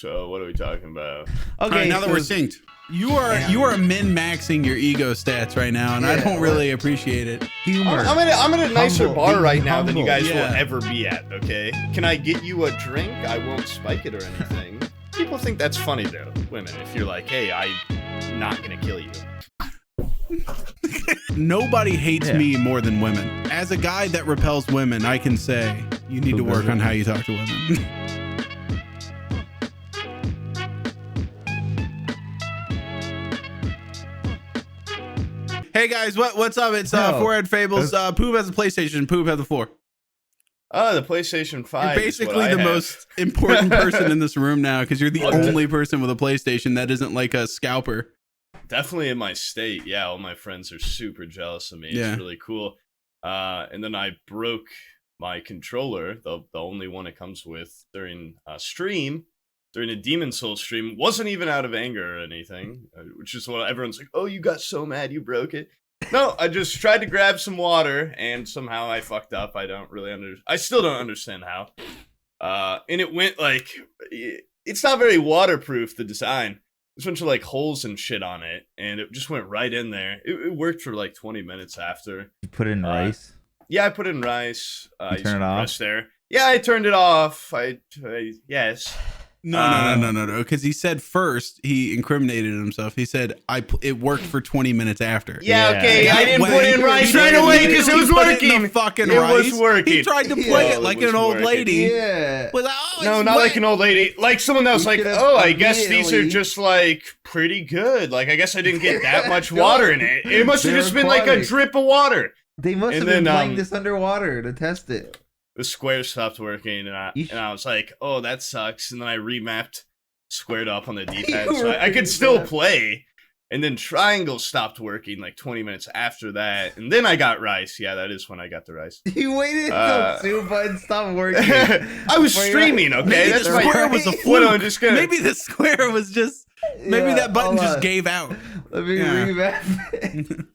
So what are we talking about? Okay, right, now that we're synced, you are min-maxing your ego stats right now, and I don't really appreciate it. Humor. I'm at a nicer Humble. bar right now than you Humble. guys Yeah. will ever be at. Okay, can I get you a drink? I won't spike it or anything. People think that's funny though, women. If you're like, hey, I'm not gonna kill you. Nobody hates me more than women. As a guy that repels women, I can say you need to work on how you talk to women. Hey guys, what's up? It's Forehead Fables. Poob has a PlayStation. Poob has the floor. Oh, the PlayStation 5. You're basically the most important person in this room now because you're the only person with a PlayStation that isn't like a scalper. Definitely in my state. Yeah, all my friends are super jealous of me. It's really cool. And then I broke my controller, the only one it comes with, during a stream. During a Demon Souls stream. Wasn't even out of anger or anything, which is what everyone's like, oh, you got so mad you broke it. No, I just tried to grab some water and somehow I fucked up. I still don't understand how. And it went like, it's not very waterproof, the design. There's a bunch of like holes and shit on it, and it just went right in there. It worked for like 20 minutes after. You put it in rice? Yeah, I put it in rice. You turn it off? There. Yeah, I turned it off. Yes. No. Because he said first he incriminated himself. He said it worked for 20 minutes after. Yeah, okay. I didn't put in rice right away because it was working. It was working. He tried to play it like an old lady. Yeah. No, not like an old lady. Like someone else. Like, oh, I guess these are just like pretty good. Like, I guess I didn't get that much water in it. It must have just been like a drip of water. They must have been playing this underwater to test it. The square stopped working, and I was like, oh, that sucks. And then I remapped squared up on the D-pad so I could still play. And then triangle stopped working like 20 minutes after that. And then I got rice. Yeah, that is when I got the rice. You waited until 2 buttons stopped working. I was streaming, okay? Maybe That's the square was a fluke. Maybe the square was just... Maybe that button just gave out. Let me remap it.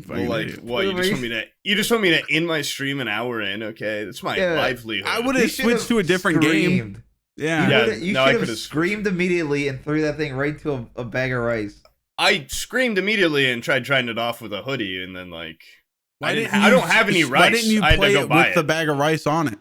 Well, like, what? You just want me to end my stream an hour in? Okay, that's my livelihood. I would have switched to a different game. Yeah. You should have screamed immediately and threw that thing right to a bag of rice. I screamed immediately and tried trying it off with a hoodie, and then like, I don't have any rice. Why didn't you play it with the bag of rice on it?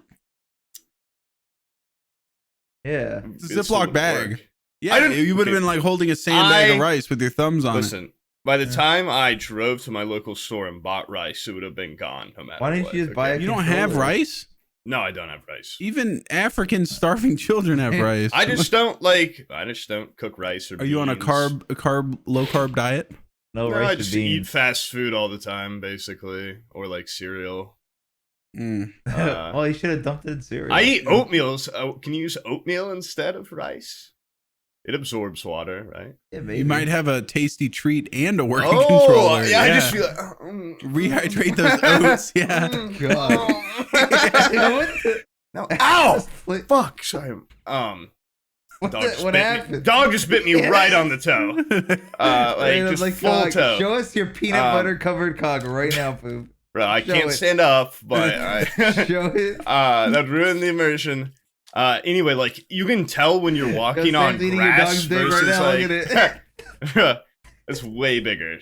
Yeah, it's a Ziploc bag. Yeah, you would have been like holding a sandbag of rice with your thumbs on it. Listen, by the time I drove to my local store and bought rice, it would have been gone no matter what. Why didn't you just buy it? You don't have rice? No, I don't have rice. Even African starving children have rice. I just don't cook rice or beans. Are you on a low carb diet? No rice I just eat fast food all the time, basically, or like cereal. Well, you should have dumped it in cereal. I eat oatmeal. Can you use oatmeal instead of rice? It absorbs water, right? Yeah, maybe. You might have a tasty treat and a working controller. Yeah, I just feel like... rehydrate those oats. Yeah. God. No. Ow! Fuck. Sorry. What happened? Dog just bit me right on the toe. Just full toe. Show us your peanut butter covered cock right now, Poob. Bro, I can't stand up, but show it. That ruined the immersion. Anyway, like you can tell when you're walking on grass versus it's way bigger.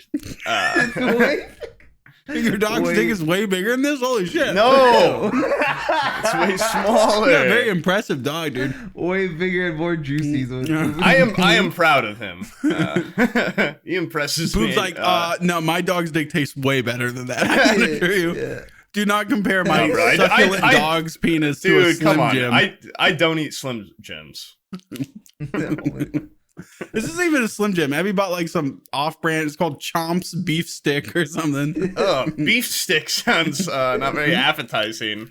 Your dog's dick is way bigger than this? Holy shit. No. It's way smaller. Yeah, very impressive dog, dude. Way bigger and more juicy. I am proud of him. He impresses me. Poob's like, no, my dog's dick tastes way better than that. I can assure you. Yeah. Do not compare my succulent dog's penis to a Slim Jim. I don't eat Slim Jims. This isn't even a Slim Jim. Abby bought like some off-brand. It's called Chomp's Beef Stick or something. Oh, beef stick sounds not very appetizing.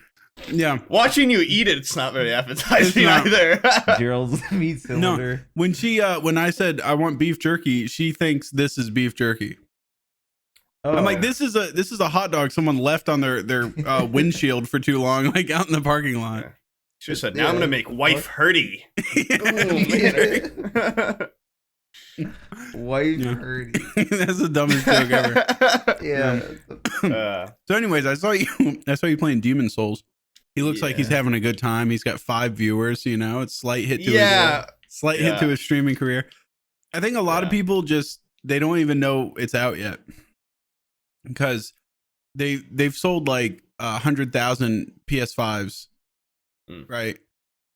Yeah. Watching you eat it, it's not very appetizing either. Gerald's meat cylinder. No, when I said I want beef jerky, she thinks this is beef jerky. Oh. I'm like, this is a hot dog someone left on their windshield for too long, like out in the parking lot. Yeah. She just said, now I'm gonna make wife hurdy. Wife hurdy. That's the dumbest joke ever. Yeah. So anyways, I saw you playing Demon Souls. He looks like he's having a good time. He's got 5 viewers, it's slight hit to his Slight hit to his streaming career. I think a lot of people they don't even know it's out yet because they've sold like 100,000 PS5s, right?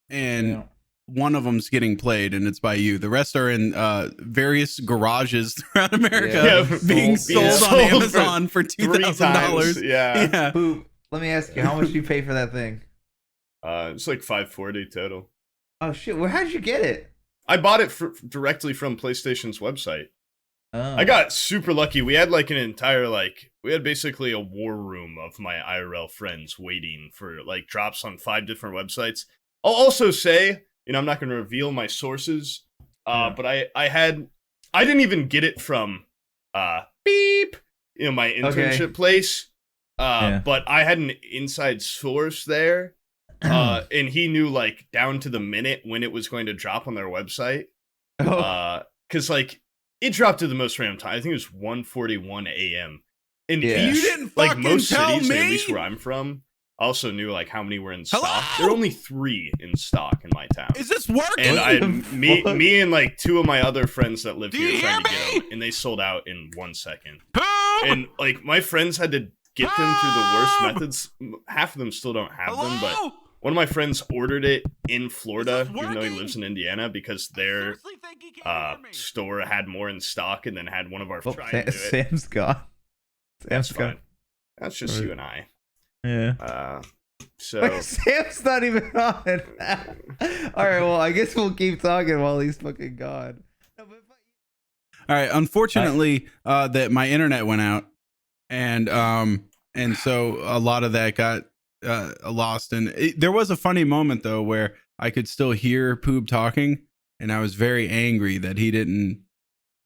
And one of them's getting played, and it's by you. The rest are in various garages throughout America being sold on Amazon for $2,000. Yeah. Poob, let me ask you, how much do you pay for that thing? It's like $540 total. Oh shit! Well, how'd you get it? I bought it directly from PlayStation's website. Oh. I got super lucky. We had like an entire we had basically a war room of my IRL friends waiting for like drops on 5 different websites. I'll also say, I'm not going to reveal my sources, but I didn't even get it from Beep, my internship place, but I had an inside source there. And he knew like down to the minute when it was going to drop on their website. Cause like it dropped at the most random time. I think it was 1:41 a.m. And you didn't like fucking most tell cities, me? at least where I'm from, I also knew like how many were in stock. There are only 3 in stock in my town. Is this working? And me and like 2 of my other friends that live here trying to get them, and they sold out in 1 second. And like my friends had to get them through the worst methods. Half of them still don't have them, but one of my friends ordered it in Florida, even though he lives in Indiana, because their store had more in stock, and then had one of our Sam's gone. That's fine. That's just you and I. Yeah. So wait, Sam's not even on. All right. Well, I guess we'll keep talking while he's fucking gone. All right. Unfortunately, that my internet went out, and so a lot of that got lost. And there was a funny moment though where I could still hear Poob talking, and I was very angry that he didn't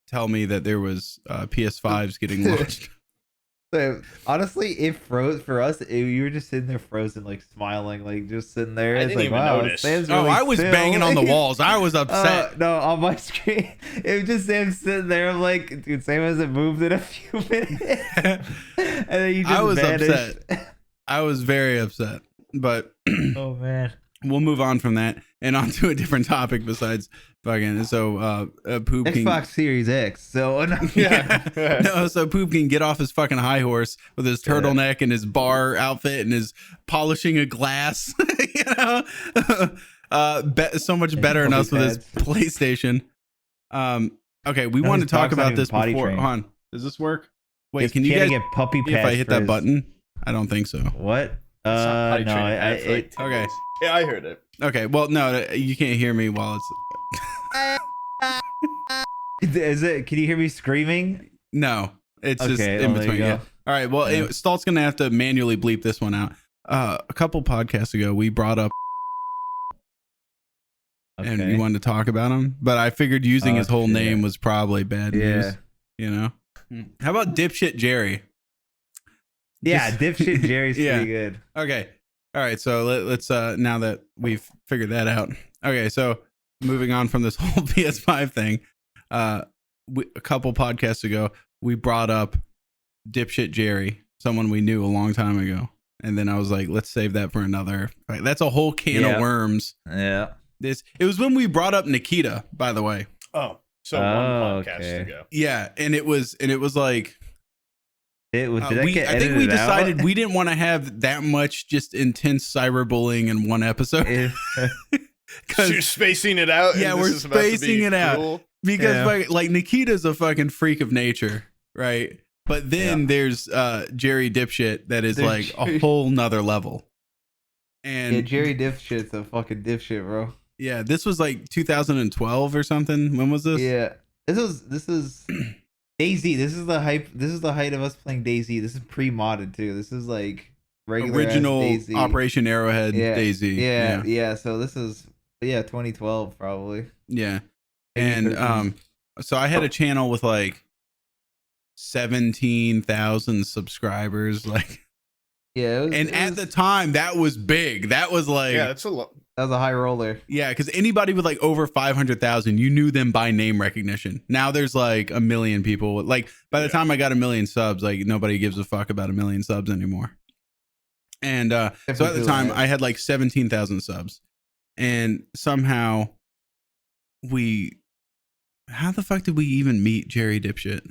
tell me that there was PS5s getting launched. So, honestly, it froze for us. You were just sitting there frozen, like smiling, like just sitting there. I didn't even notice. Sam's really I was banging on the walls. I was upset. No, on my screen, it was just Sam sitting there. I'm like, dude, Sam hasn't moved in a few minutes. And then you just vanished. Upset. I was very upset. But oh man, we'll move on from that and on to a different topic besides fucking. So Poob Xbox Series X. So no, so Poob can get off his fucking high horse with his turtleneck and his bar outfit and his polishing a glass. So much better than us with his PlayStation. Okay, we want to talk about this before. Hold on, does this work? Wait, can you guys get puppy pads if I hit that button? I don't think so. What? No, okay. Yeah, I heard it. Okay, well, no, you can't hear me while it's. Is it? Can you hear me screaming? No, it's just in between. Yeah. All right. Well, STALLTT's gonna have to manually bleep this one out. A couple podcasts ago, we brought up, and you wanted to talk about him, but I figured using his whole name was probably bad news. How about dipshit Jerry? Yeah, dipshit Jerry's pretty good. Okay. All right. So let's now that we've figured that out. Okay. So moving on from this whole PS5 thing, a couple podcasts ago, we brought up dipshit Jerry, someone we knew a long time ago. And then I was like, let's save that for another. Right, that's a whole can of worms. Yeah. It was when we brought up Nikita, by the way. Oh, so one podcast ago. Yeah. And it was like, I think we decided we didn't want to have that much just intense cyberbullying in one episode. Because you're spacing it out. Yeah, we're spacing it out because like Nikita's a fucking freak of nature, right? But then there's Jerry Dipshit that is like a whole nother level. And Jerry Dipshit's a fucking dipshit, bro. Yeah, this was like 2012 or something. When was this? Yeah, this is. DayZ, this is the hype. This is the height of us playing DayZ. This is pre-modded too. This is like regular original DayZ. Operation Arrowhead DayZ. Yeah. So this is 2012 probably. Yeah, and so I had a channel with like 17,000 subscribers. Like, at the time that was big. That was like that's a lot. That was a high roller. Yeah, because anybody with like over 500,000, you knew them by name recognition. Now there's like a million people. Like by the time I got 1 million subs, like nobody gives a fuck about 1 million subs anymore. And so at the time, I had like 17,000 subs, and somehow how the fuck did we even meet Jerry Dipshit?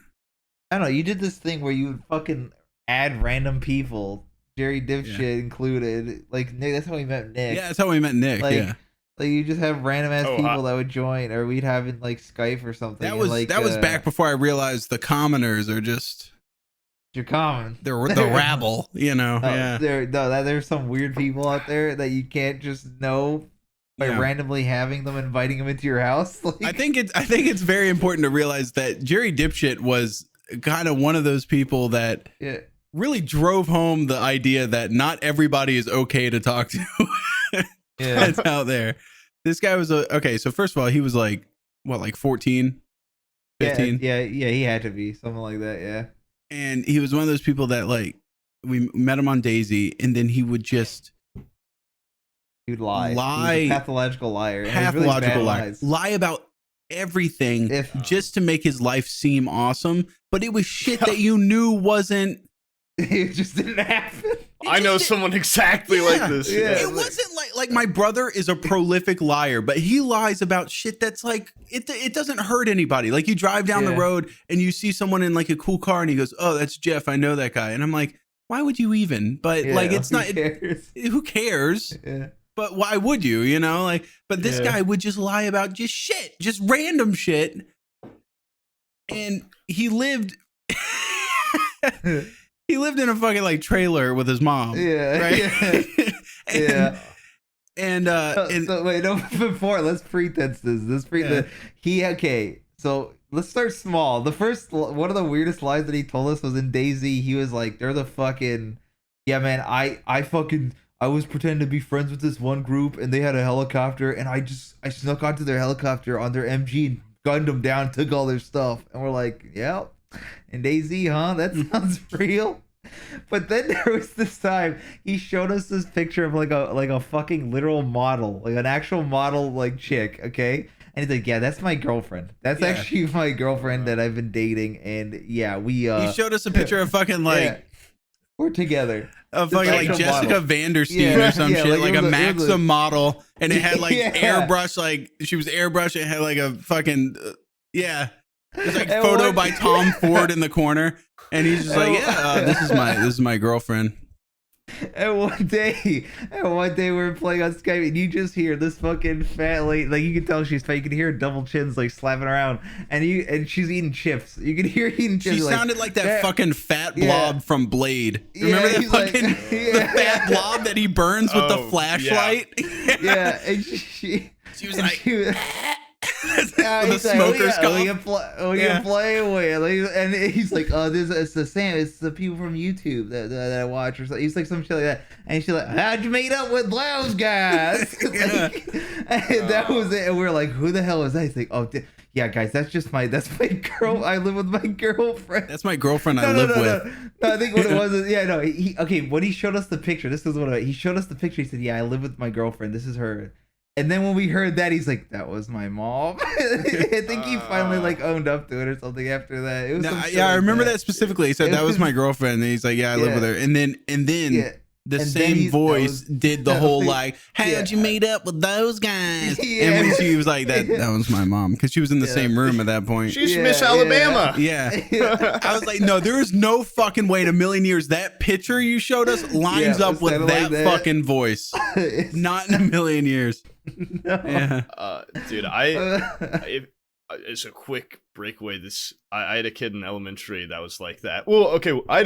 I don't know. You did this thing where you would fucking add random people, Jerry Dipshit included. Like Nick, that's how we met Nick. Yeah, that's how we met Nick. Like, yeah. Like you just have random ass people that would join, or we'd have in like Skype or something. That was like, that was back before I realized the commoners are just you're common. They're the rabble, you know. Yeah. There's some weird people out there that you can't just know by randomly having them, inviting them into your house. Like, I think it's very important to realize that Jerry Dipshit was kind of one of those people that really drove home the idea that not everybody is okay to talk to. That's out there. This guy was okay. So first of all, he was like, what, like 14, 15? Yeah, he had to be something like that. Yeah. And he was one of those people that like, we met him on Daisy, and then he would just he would lie. He was a pathological liar. Pathological liar. Lie about everything just to make his life seem awesome. But it was shit that you knew wasn't. It just didn't happen. I know someone exactly like this. Yeah. It wasn't like my brother is a prolific liar, but he lies about shit that's like it doesn't hurt anybody. Like you drive down the road and you see someone in like a cool car and he goes, "Oh, that's Jeff. I know that guy." And I'm like, "Why would you even?" But like it's not who cares? Yeah. But why would you, you know? Like but this guy would just lie about just shit, just random shit. And he lived He lived in a fucking like trailer with his mom. Yeah. Right? And so wait, no, before let's pretense this. So let's start small. The first one of the weirdest lies that he told us was in Daisy. He was like, they're the fucking man, I was pretending to be friends with this one group and they had a helicopter and I snuck onto their helicopter on their MG and gunned them down, took all their stuff. And we're like, yeah. And Daisy, huh? That sounds real. But then there was this time he showed us this picture of like a fucking literal model, like an actual model like chick, okay? And he's like, yeah, that's my girlfriend. That's actually my girlfriend that I've been dating. And we he showed us a picture of fucking like we're together. Of fucking like Jessica Vanderstein or some shit, like a Maxim model, and it had like airbrush, like she was airbrushed. It had like a fucking It's like photo by Tom Ford in the corner, and he's just like, this is my girlfriend. And one day we were playing on Skype, and you just hear this fucking fat lady, like you can tell she's fat. You can hear her double chins like slapping around, and she's eating chips. You can hear her eating chips. She sounded like that fucking fat blob from Blade. Remember that fucking the fat blob that he burns with the flashlight? Yeah, and she was like. The smoker's we can play with, and he's like, it's the same. It's the people from YouTube that I watch, or something. He's like some shit like that, and she's like, how'd you meet up with those guys? And that was it. And we're like, who the hell is that? He's like, oh, yeah, guys, that's my girl. I live with my girlfriend. That's my girlfriend. I live with. No, I think what it was is, when he showed us the picture, this is what he showed us the picture. He said, yeah, I live with my girlfriend. This is her. And then when we heard that, he's like, that was my mom. I think he finally like owned up to it or something after that. It was I remember that specifically. He said that was my girlfriend. And he's like, yeah, I live with her. And then the same voice did the whole like, how'd you meet up with those guys? And when she was like, that was my mom, because she was in the same room at that point. She's Miss Alabama. I was like, no, there is no fucking way in a million years that picture you showed us lines up with that fucking voice. Not in a million years. No. Dude, it's a quick breakaway. I had a kid in elementary that was like that. Well, okay, I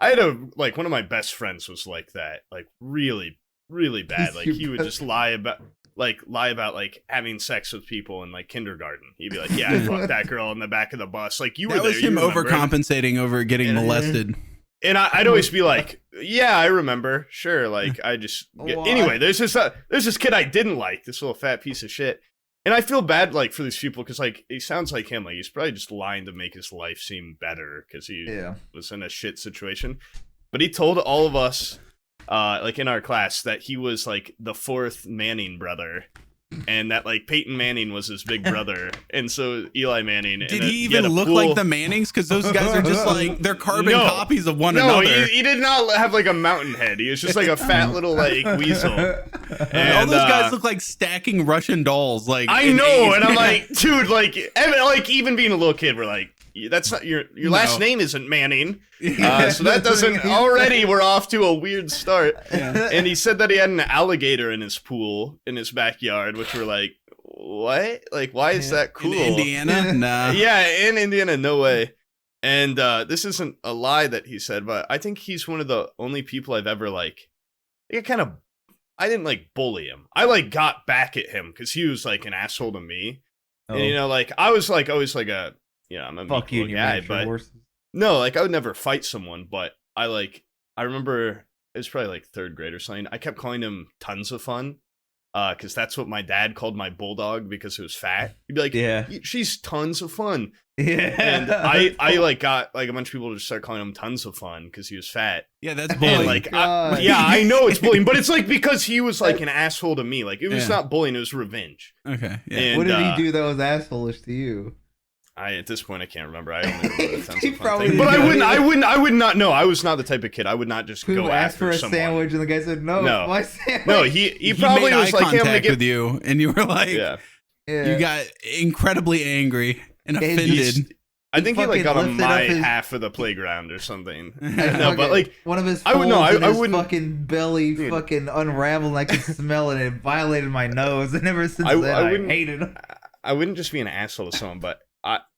had one of my best friends was like that, like really, really bad. Like he would just lie about like having sex with people in like kindergarten. He'd be like, yeah, I fucked that girl in the back of the bus. Like you were there. That was him overcompensating over getting molested. And I'd always be like, yeah, I remember. Sure. Like I just anyway, there's this kid I didn't like, this little fat piece of shit. And I feel bad like for these people because like he sounds like him. Like he's probably just lying to make his life seem better because he was in a shit situation. But he told all of us, like in our class, that he was like the fourth Manning brother. and that like Peyton Manning was his big brother, and so Eli Manning. Did he even look like the Mannings? Because those guys are just like they're carbon copies of one another. No, he did not have like a mountain head. He was just like a fat little like weasel. And all those guys look like stacking Russian dolls. Like I know, and I'm like, dude, like even being a little kid, we're like, that's not your last name isn't Manning, so that doesn't. Already we're off to a weird start. Yeah. And he said that he had an alligator in his pool in his backyard, which we're like, what? Like, why is that cool? In Indiana? Nah. Yeah, in Indiana, no way. And this isn't a lie that he said, but I think he's one of the only people I've ever like. I didn't like bully him. I like got back at him because he was like an asshole to me, and you know, like I was like always like a. I'm a fuck you, guy, but no, like I would never fight someone, but I remember it was probably like 3rd grade or something. I kept calling him Tons of Fun, because that's what my dad called my bulldog because it was fat. He'd be like, "Yeah, she's tons of fun." Yeah, and I like got like a bunch of people to start calling him Tons of Fun because he was fat. Yeah, that's bullying. And, like, I know it's bullying, but it's like because he was like an asshole to me. Like it was not bullying; it was revenge. Okay. Yeah. And, what did he do that was assholeish to you? At this point I can't remember. I only remember the Tons of Fun thing. But I would not. No, I was not the type of kid. I would not just go ask after for a someone. Sandwich, and the guy said, "No, my sandwich." No, he probably made was eye like, "Hey, I'm gonna contact with you," and you were like, you got incredibly angry and offended. I think he like got on my half of the playground or something. No, but like one of his folds I wouldn't fucking belly fucking unraveled. And I could smell it. And it violated my nose, and ever since then I hated him. I wouldn't just be an asshole to someone, but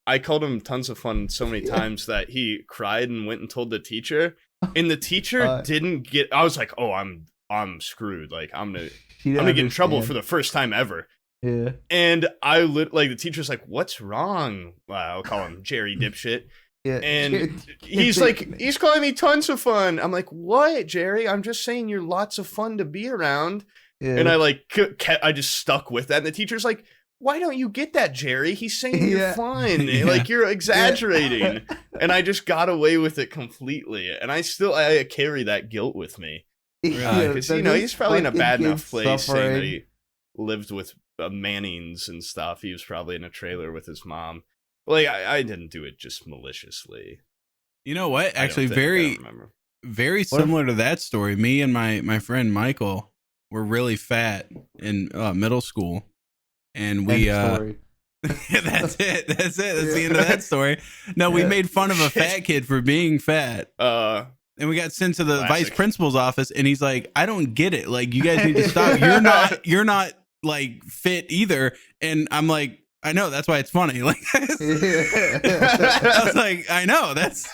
I called him Tons of Fun so many times that he cried and went and told the teacher, and the teacher didn't get. I was like, oh, I'm screwed. Like I'm gonna get in trouble for the first time ever. Yeah. And I like the teacher's like, what's wrong? I'll call him Jerry Dipshit. Yeah. And he's like, he's calling me Tons of Fun. I'm like, what, Jerry? I'm just saying you're lots of fun to be around. Yeah. And I just stuck with that. And the teacher's like, why don't you get that, Jerry? He's saying you're fun. Like you're exaggerating. And I just got away with it completely. And I carry that guilt with me. Because he's probably in a bad enough place saying that he lived with Mannings and stuff. He was probably in a trailer with his mom. Like I didn't do it just maliciously. You know what? Actually, very similar to that story. Me and my friend Michael were really fat in middle school, and we that's it. That's the end of that story. No, we made fun of a fat kid for being fat. And we got sent to the vice principal's office, and he's like, "I don't get it. Like, you guys need to stop. You're not like fit either." And I'm like, "I know. That's why it's funny." Like, I was like, "I know. That's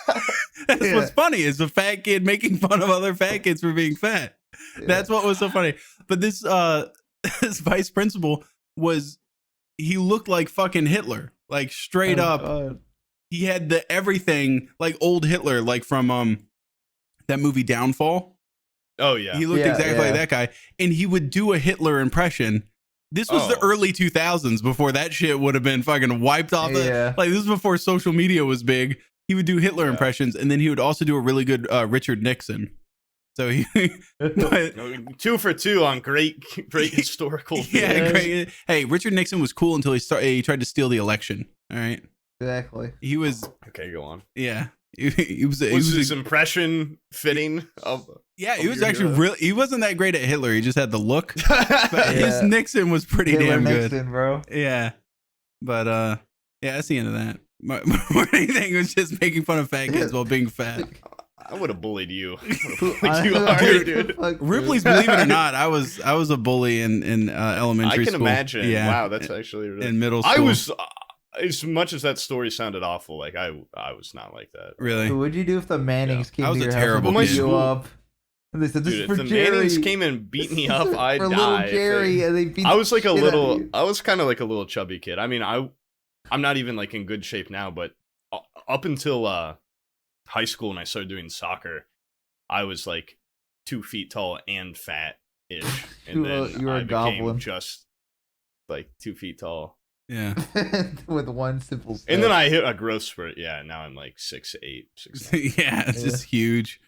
what's funny is a fat kid making fun of other fat kids for being fat." That's what was so funny. But this this vice principal he looked like fucking Hitler, like straight up. God. He had the everything like old Hitler, like from that movie Downfall. Oh yeah, he looked exactly like that guy, and he would do a Hitler impression. This was the early 2000s, before that shit would have been fucking wiped off. Like this was before social media was big. He would do Hitler impressions, and then he would also do a really good Richard Nixon. So he 2 for 2 on great historical videos. Yeah, great. Hey, Richard Nixon was cool until he tried to steal the election. All right, exactly. He was okay. Go on. Yeah. Was his impression fitting of he was actually really, he wasn't that great at Hitler, he just had the look. But his Nixon was pretty damn good. Nixon, bro. Yeah. But that's the end of that. My thing was just making fun of fat kids while being fat. I would have bullied you. Dude. Ripley's, believe it or not, I was a bully in elementary school. I can imagine. Yeah. Wow, that's actually really... in middle school. I was as much as that story sounded awful, like I was not like that. Really? What would you do if the Mannings came to your terrible house and beat you up? And they said, "This is for if the Jerry." Mannings came and beat me up, I'd die. Little Jerry, and they beat I was like I was kind of like a little chubby kid. I mean, I'm not even like in good shape now, but up until high school when I started doing soccer, I was like 2 feet tall and fat-ish, and then you were a goblin, just like 2 feet tall. Yeah. With one simple step. And then I hit a growth spurt. Yeah, now I'm like 6'8", 6'9". Yeah, it's just huge.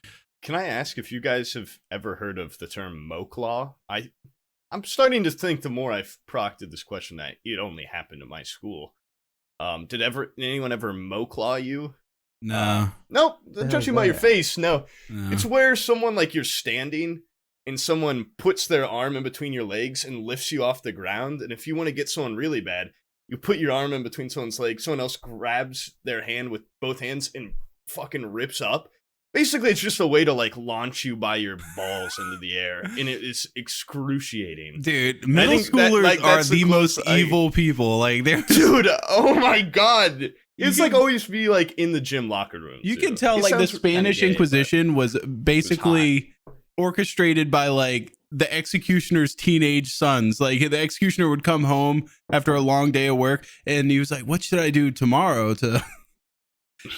Can I ask if you guys have ever heard of the term moke law? I'm starting to think the more I've proctored this question that it only happened at my school. Did anyone ever mowclaw you? No. Nope. Judging by your that? face, no. No. It's where someone, like, you're standing and someone puts their arm in between your legs and lifts you off the ground. And if you want to get someone really bad, you put your arm in between someone's legs. Someone else grabs their hand with both hands and fucking rips up. Basically, it's just a way to, like, launch you by your balls into the air, and it is excruciating. Dude, middle schoolers are the most evil people. Like, they're dude. Oh my god, it's like always be like in the gym locker room. You can tell, like, the Spanish Inquisition was basically orchestrated by, like, the executioner's teenage sons. Like, the executioner would come home after a long day of work, and he was like, "What should I do tomorrow to?"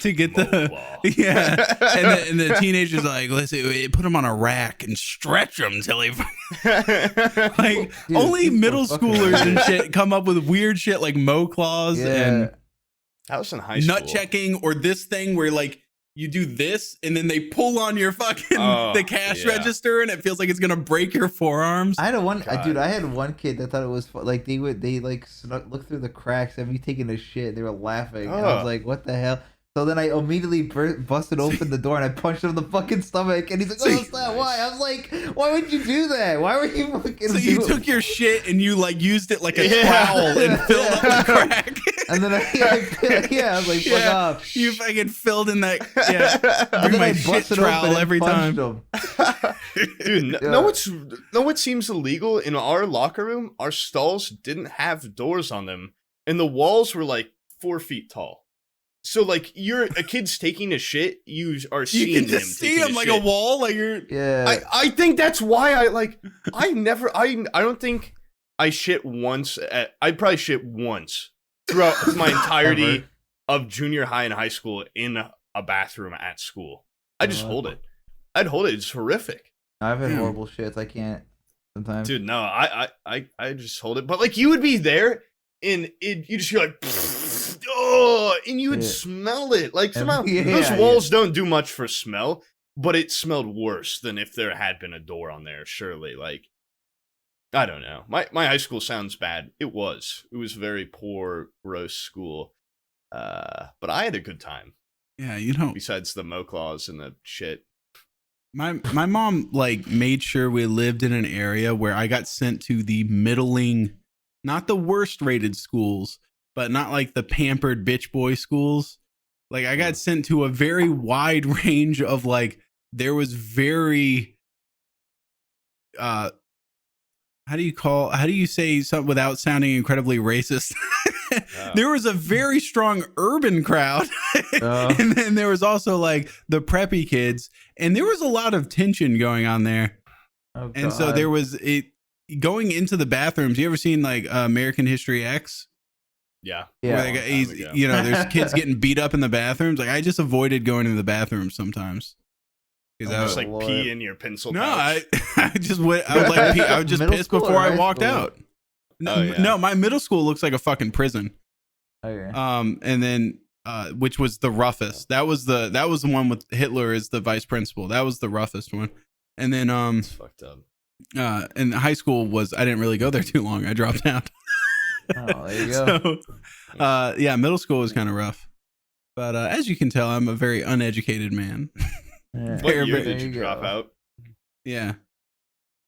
To get the and the teenagers are like, let's put him on a rack and stretch him till he like dude, only middle schoolers and shit come up with weird shit like mowclaws and I was in high school. Nut checking, or this thing where like you do this and then they pull on your fucking the cash register and it feels like it's gonna break your forearms. I had I had one kid that thought it was like they like look through the cracks at me taking a shit. They were laughing. And I was like, what the hell? So then I immediately busted open the door and I punched him in the fucking stomach. And he's like, "Oh, stop! Why?" I was like, "Why would you do that? Why were you fucking?" So you took your shit and you like used it like a trowel and filled up the crack. And then I was like, "Fuck off!" You fucking filled in that. Bring my shit trowel every time. Dude, know what seems illegal? In our locker room, our stalls didn't have doors on them, and the walls were like 4 feet tall. So like you're a kid's taking a shit, you are seeing him. You can just see him like shit. A wall, like you're. Yeah. I think that's why I don't think I shit once. I probably shit once throughout my entirety of junior high and high school in a bathroom at school. I just hold it. I'd hold it. It's horrific. I've had horrible shits. I can't sometimes. Dude, no, I just hold it. But like you would be there and you just hear like. And you would smell it. Like somehow those walls don't do much for smell, but it smelled worse than if there had been a door on there, surely. Like, I don't know. My high school sounds bad. It was a very poor, gross school. But I had a good time. Yeah, you know. Besides the mowclaws and the shit. My mom like made sure we lived in an area where I got sent to the middling, not the worst rated schools, but not like the pampered bitch boy schools. Like I got sent to a very wide range of like, there was very, how do you say something without sounding incredibly racist? There was a very strong urban crowd. And then there was also like the preppy kids, and there was a lot of tension going on there. Oh, and so there was going into the bathrooms. You ever seen like American History X? Yeah. Where there's kids getting beat up in the bathrooms. Like I just avoided going to the bathroom sometimes. I was like pee in your pencil. No, pouch. I just went. I would like pee. I would just piss before I walked out. No, my middle school looks like a fucking prison. Okay. And then which was the roughest. That was the one with Hitler as the vice principal. That was the roughest one. And then it's fucked up. And high school I didn't really go there too long. I dropped out. Oh, there you go. So, middle school was kind of rough, but as you can tell, I'm a very uneducated man. What year did you drop out? Yeah.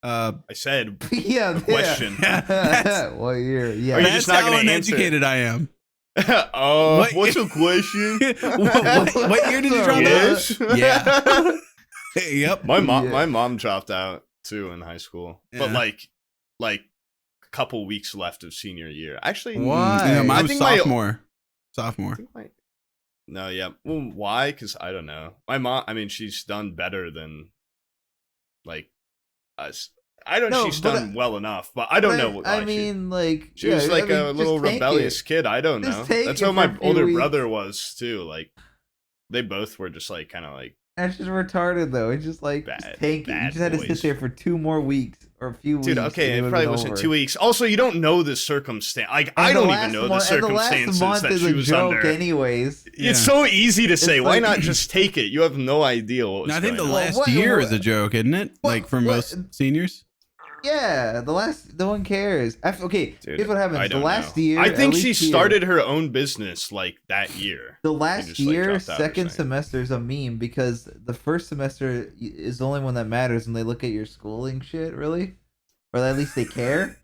I said question. What year? Yeah. That's how uneducated I am. What's your question? what year did you drop out? Yeah. Yep. My mom dropped out too in high school, but like couple weeks left of senior year. Actually, why? Mine was sophomore. No, yeah. Well, why? Because I don't know. My mom. I mean, she's done better than like us. I don't. She's done well enough, but I don't know. I mean, like she was like a little rebellious kid. I don't know. That's how my older brother was too. Like they both were just like kind of like. That's just retarded though. It's just like just take it. You just had to sit there for 2 more weeks or a few weeks. Dude, okay, it probably wasn't 2 weeks. Also, you don't know the circumstance. Like I don't even know the circumstances that she was under. Anyways, it's so easy to say. Why not just take it? You have no idea what was I think the last year is a joke, isn't it? Like for most seniors. Yeah, no one cares. Okay, Dude, here's what happens. I The don't last know. year, I think at she least started her own business like that year. The last just, like, year, dropped out or second something. semester is a meme because the first semester is the only one that matters, and they look at your schooling shit, really, or at least they care.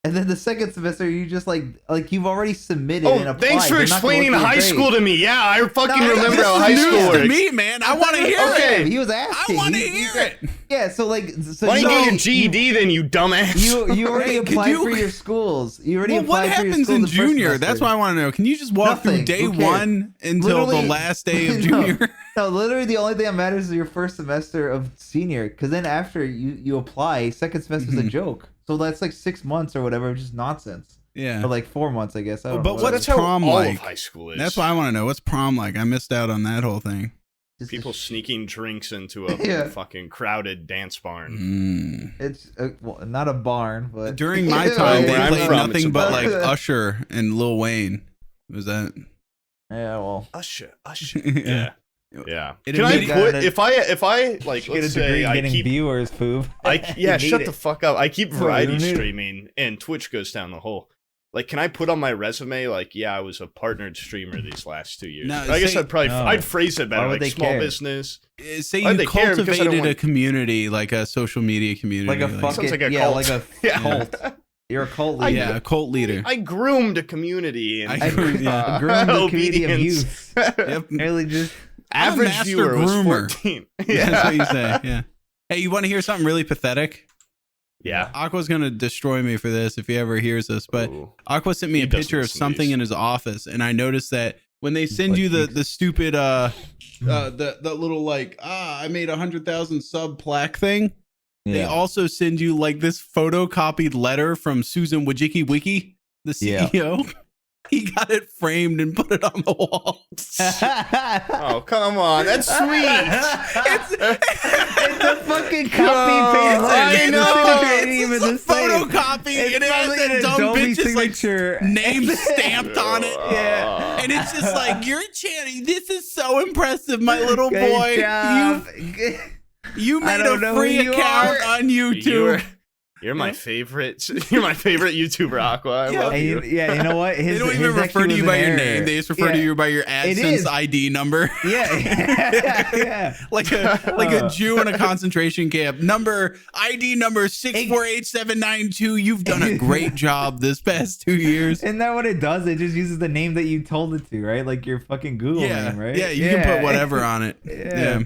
And then the second semester, you just like you've already submitted. Oh, and applied. thanks for They're not gonna explaining look at your high grades. school to me. Yeah, I fucking No, remember this how is high news school to works. me, man. I want to hear Okay. it. He was asking. I want to He- hear it. Yeah, so like, so Why you don't you get already- your GED then, you dumbass? You already Hey, could applied you- for your schools. You already Well, what applied for your happens school in the first junior? semester. That's what I want to know. Can you just walk Nothing. through day Who cares? 1 until the Literally- last day of No. junior? No, literally the only thing that matters is your first semester of senior. Because then after you apply, second semester is a Mhm. joke. So that's like 6 months or whatever, just nonsense. Yeah. Or like 4 months, I guess. I don't But know. what's whatever. That's how prom all like? of high school is. That's what I want to know. What's prom like? I missed out on that whole thing. Just People sneaking drinks into a Yeah. fucking crowded dance barn. It's well, not a barn, but During my time, Where they I'm played from, it's nothing a but bar. like Usher and Lil Wayne. Was that? yeah, well, Usher. Yeah. Yeah. It Can I immediately- put if I like get a let's degree say in I getting keep viewers, Poob. yeah, You shut need the it. fuck up. I keep Bro, you variety don't need it. streaming and Twitch goes down the hole. Like, can I put on my resume like, yeah, I was a partnered streamer these last 2 years? No, I guess say- I'd probably No. I'd phrase it better, Why would like they small care? business. Say Why'd you they care? Because I don't cultivated a want- community, like a social media community. Like a Sounds fucking like a yeah, cult. like a Yeah. cult. You're a cult I- leader. yeah, a cult leader. I groomed a community and I grew- I groomed the community of obedience. youth. Yep. Really just I'm a Average master viewer was groomer. 14. That's what you say. Yeah. Hey, you want to hear something really pathetic? Yeah. Aqua's gonna destroy me for this if he ever hears this, but Ooh. Aqua sent me He a doesn't picture of listen to something these. in his office, and I noticed that when they send Like you the geeks. stupid the little like I made 100,000 sub plaque thing, they also send you like this photocopied letter from Susan Wojcicki Wiki, the Yeah. CEO. He got it framed and put it on the wall. Oh, come on. That's sweet. It's a fucking copy Oh, paste. I know. It ain't even the It's a same. photocopy, It's and it has probably that an dumb Adobe bitch's like signature. name stamped on it. Yeah. And it's just like, you're chanting, this is so impressive, my little Good boy. job. You I made don't a know free who you account are. on YouTube. You're my favorite. You're my favorite YouTuber, Aqua. I love And you. you know what? They don't even refer to you by your name. They just refer to you by your It AdSense is. ID number. Yeah. Yeah. like a Jew in a concentration camp. ID number 6488792. You've done a great job this past 2 years. Isn't that what it does? It just uses the name that you told it to, right? Like your fucking Google name, right? Yeah, you can put whatever on it. Yeah.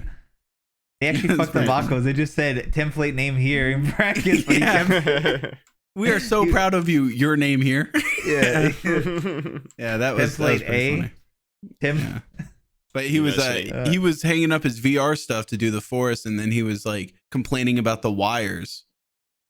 They actually That's fucked the right. Vacos. They just said template name here in brackets. But Yeah. We are so proud of you. Your name here. yeah. Yeah, that was Template pretty A. funny. Tim. Yeah. But he was USA. he was hanging up his VR stuff to do the forest, and then he was like complaining about the wires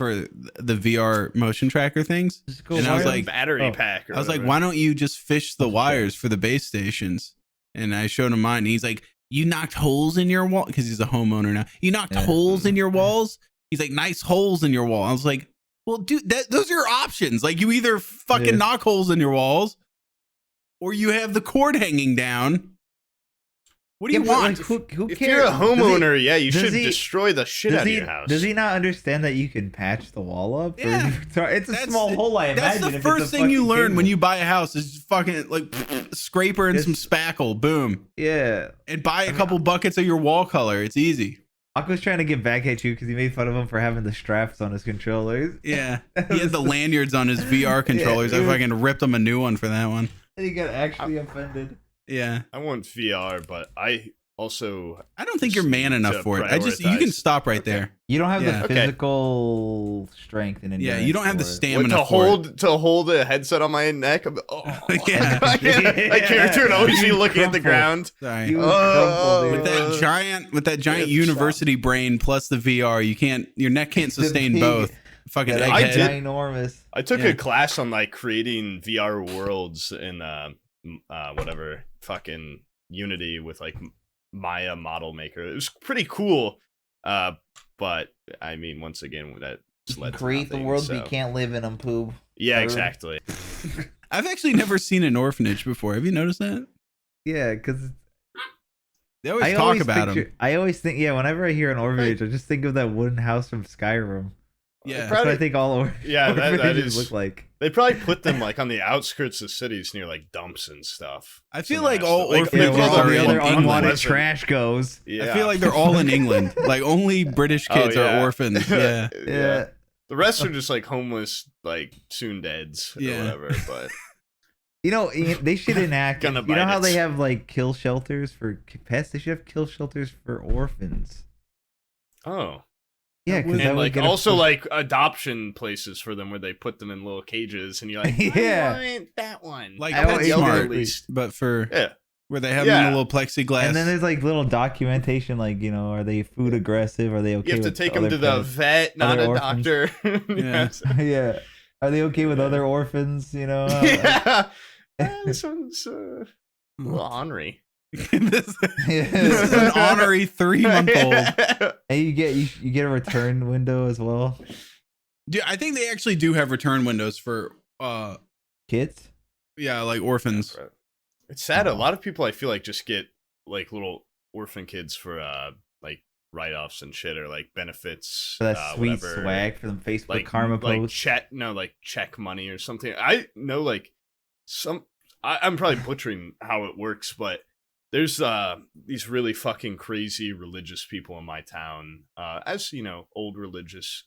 for the VR motion tracker things. And I was like, battery pack. Or I was like, whatever. why don't you just fish the wires for the base stations? And I showed him mine. And he's like, you knocked holes in your wall, because he's a homeowner now. You knocked holes in your walls. He's like, nice holes in your wall. I was like, well, dude, those are your options. Like, you either fucking knock holes in your walls, or you have the cord hanging down. What do you want? Like, who If cares? you're a homeowner, yeah, you does should he- destroy the shit out of your house. Does he not understand that you can patch the wall up? Or Yeah. it's a That's small the- hole, I That's imagine. the if first it's a thing you fucking learn when cable. you buy a house is fucking like scraper and Just- some spackle, boom, Yeah. and buy a couple buckets of your wall color. It's easy. Aqua's trying to get back at you because he made fun of him for having the straps on his controllers. Yeah, he had the lanyards on his VR controllers. it I was- fucking ripped him a new one for that one. And he got actually offended. Yeah, I want VR, but I also I don't think you're Just man enough to for it. You can prioritize. stop right there. You don't have Yeah. the Okay. physical strength and Yeah, endurance you don't have the for it. stamina to for it. hold a headset on my neck. Oh, Yeah. my character would always be You looking at the crumple. ground. Sorry. You Oh, crumple, With dude. that giant Yeah, university brain plus the VR, your neck can't The sustain big- both. Fucking Yeah, I that's egghead. did- ginormous. I took Yeah. a class on like creating VR worlds in whatever fucking Unity with like Maya Model Maker. It was pretty cool. But I mean, once again, that led to Create the nothing, world so- you can't live in them, Poob. Yeah, Or- exactly. I've actually never seen an orphanage before. Have you noticed that? Yeah, because They always talk about them. I always think, yeah, whenever I hear an orphanage, I just think of that wooden house from Skyrim. Yeah, That's what I think all that orphanages is look like. They probably put them like on the outskirts of cities near like dumps and stuff. I feel So like nice. all Like, orphanages where all are the in other unwanted England. trash goes. Yeah. I feel like they're all in England. Like only British kids are yeah. orphans. Yeah. Yeah. The rest are just like homeless, like soon deads or Yeah. whatever. But You know, they should enact. Gonna You know bite how it. they have like kill shelters for pets? They should have kill shelters for orphans. oh, Yeah, because and like also like adoption places for them where they put them in little cages, and you're like, Yeah. I want that one. Like I want PetSmart, at least. but for Yeah. where they have them in Yeah. a little plexiglass. And then there's like little documentation, like are they food aggressive? Are they okay? You have to with take them other to the pets? vet, not other a orphans. doctor. Yeah. Yeah. Are they okay with other orphans? Yeah. This one's a little ornery. this is an honorary 3-month-old. And you get a return window as well. Dude, I think they actually do have return windows for Kids. yeah, like orphans. It's sad. A lot of people I feel like just get like little orphan kids for like write-offs and shit, or like benefits For that sweet whatever. swag for them Facebook like karma like posts. check money or something. I know like I'm probably butchering how it works, but there's these really fucking crazy religious people in my town, as you know, old religious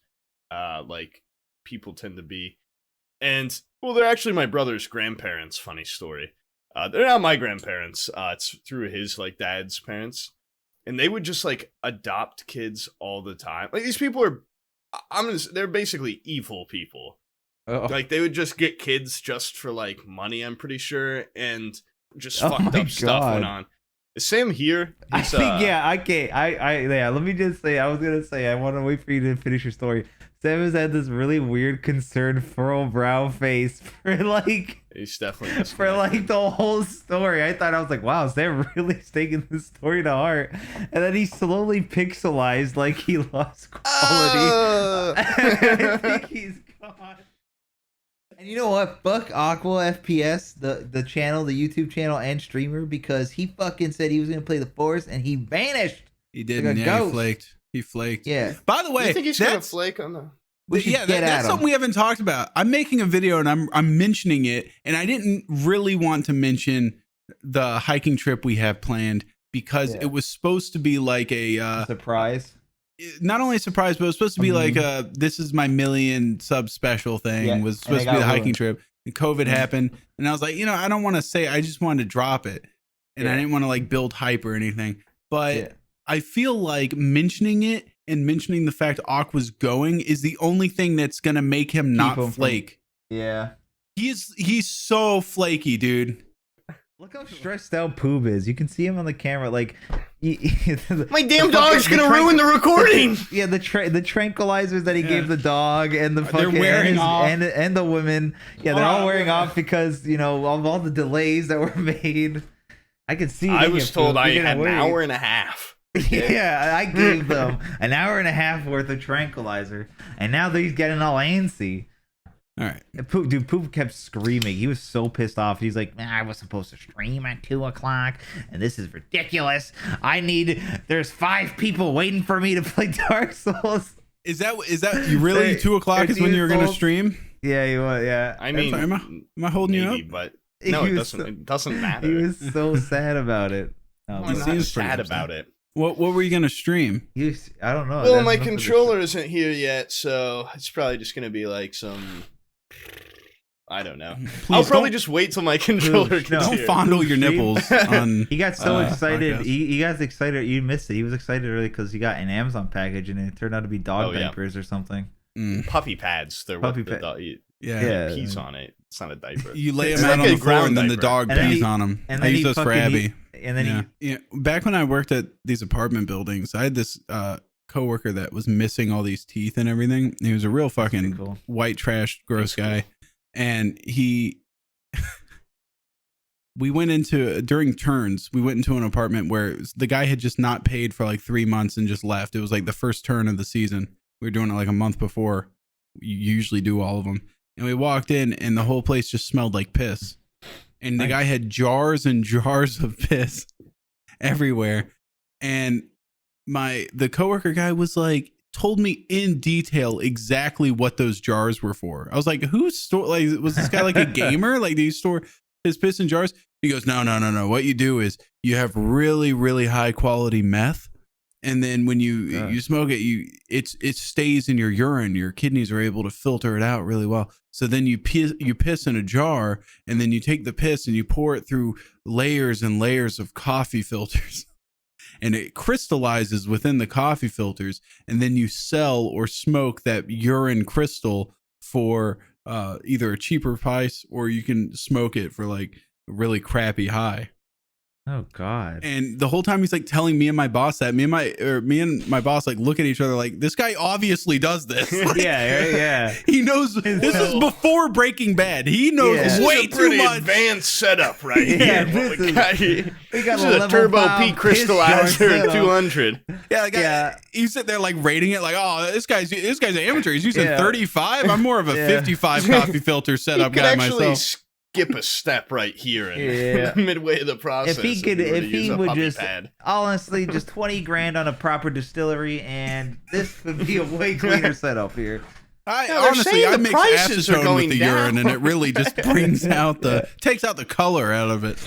like people tend to be. And well, they're actually my brother's grandparents. Funny story. They're not my grandparents. It's through his like dad's parents, and they would just like adopt kids all the time. Like these people are, they're basically evil people. Oh. Like they would just get kids just for like money, I'm pretty sure, and just Oh fucked my up stuff went God. on. Sam here, I he's, think yeah. Let me just say, I was gonna say, I want to wait for you to finish your story. Sam has had this really weird, concerned, furrow brow face for like he's definitely for like the whole story. I was like, wow, Sam really is taking this story to heart, and then he slowly pixelized like he lost quality. I think he's gone. And you know what? Fuck Aqua FPS, the channel, the YouTube channel, and streamer, because he fucking said he was gonna play the Forest and he vanished. He didn't. Like a Yeah, ghost. he flaked. Yeah. By the way, you think he's gonna that's flake on the? We should yeah, get at that's him. something we haven't talked about. I'm making a video and I'm mentioning it, and I didn't really want to mention the hiking trip we have planned because Yeah. it was supposed to be like a Surprise. not only a surprise, but it was supposed to be like a this is my million sub special thing. Yeah, Was and supposed it to be the got hiking ruined. trip, and COVID happened, and I was like, I don't want to say. I just wanted to drop it, and I Yeah. didn't want to like build hype or anything, but. Yeah. I feel like mentioning it and mentioning the fact Aqua's going is the only thing that's gonna make him not him from- flake. Yeah. He's so flaky, dude. Look how stressed out Poob is. You can see him on the camera. Like, My damn dog's gonna ruin the recording. Yeah, the tranquilizers that he gave the dog and the They're fucking wearing off. and the women. Yeah, they're all wearing off because of all the delays that were made. I could see. I was told I You're had gonna an wait. hour and a half. Yeah, I gave them an hour and a half worth of tranquilizer, and now he's getting all antsy. All right. And Poop kept screaming. He was so pissed off. He's like, I was supposed to stream at 2:00, and this is ridiculous. There's 5 people waiting for me to play Dark Souls. Is that you really 2:00 is when you're gonna stream? Yeah, he was. Yeah, I mean, Am I holding maybe, you up? but no, He it was doesn't. so- It doesn't matter. he was so sad about it. I'm He not seems pretty sad upset. about it. What were you gonna stream? I don't know. Well, That's my nothing to- controller isn't here yet, so it's probably just gonna be like some. I don't know. Please I'll probably don't- just wait till my controller gets no. Don't here. fondle your Stream. nipples on. He got so excited. podcast. He got excited. You missed it. He was excited early because he got an Amazon package and it turned out to be dog Oh, yeah. diapers or something. Puppy pads. They're Puppy what the pad. dog Yeah. Yeah. pees on it. It's not a diaper. You lay It's him out like on a the floor and ground then the diaper. dog And then pees he- on him. and I then use he those for fucking- Abby. And then Yeah. Back when I worked at these apartment buildings, I had this coworker that was missing all these teeth and everything. He was a real fucking cool. white trash, gross That's guy. And we went into during turns, we went into an apartment where the guy had just not paid for like 3 months and just left. It was like the first turn of the season. We were doing it like a month before. You usually do all of them. And we walked in and the whole place just smelled like piss. And the Nice. guy had jars and jars of piss everywhere. And the coworker guy was like, told me in detail exactly what those jars were for. I was like, who's store? Like, was this guy like a gamer? Like, do you store his piss in jars? He goes, no. What you do is you have really, really high quality meth. And then when you smoke it, it stays in your urine. Your kidneys are able to filter it out really well. So then you piss in a jar, and then you take the piss and you pour it through layers and layers of coffee filters. And it crystallizes within the coffee filters, and then you sell or smoke that urine crystal for either a cheaper price, or you can smoke it for like a really crappy high. Oh God! And the whole time he's like telling me and my boss that me and my boss like look at each other like, this guy obviously does this. Like, yeah. He knows this is before Breaking Bad. He knows way too much. Advanced setup right here. We got a turbo P crystallizer 200. Yeah, you sit there like rating it like, oh, this guy's an amateur. He's using 35. I'm more of a 55 coffee filter setup guy myself. Skip a step right here and midway of the process. If he would just honestly just 20 grand on a proper distillery, and this would be a way cleaner setup here. Honestly, I mix acetone with the urine, and it really just brings out takes out the color out of it.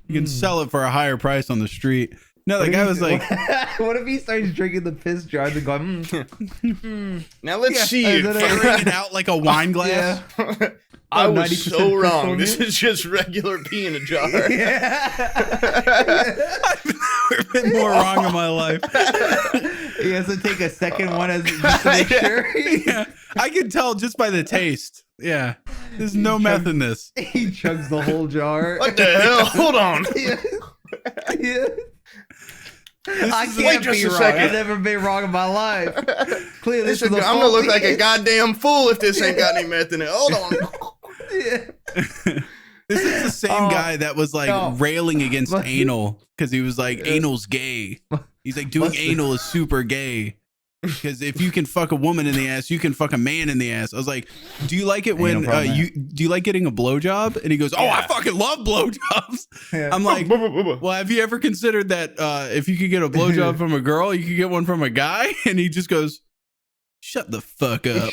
You can sell it for a higher price on the street. No, the guy was like, what if he starts drinking the piss jars and going, now let's see you carrying it out like a wine glass? Yeah. I was so wrong. This is just regular pee in a jar. I've never been more wrong in my life. He has to take a second one as just to make sure. Yeah, I can tell just by the taste. Yeah, there's no meth in this. He chugs the whole jar. What the hell? Hold on. I can't be wrong. I've never been wrong in my life. Clearly, I'm gonna look like a goddamn fool if this ain't got any meth in it. Hold on. This is the same guy that was like railing against anal because he was like, anal's gay. He's like, doing anal is super gay because if you can fuck a woman in the ass, you can fuck a man in the ass. I was like, do you like it when do you like getting a blowjob? And he goes, I fucking love blowjobs. Yeah. I'm like, well, have you ever considered that if you could get a blowjob from a girl, you could get one from a guy? And he just goes, shut the fuck up.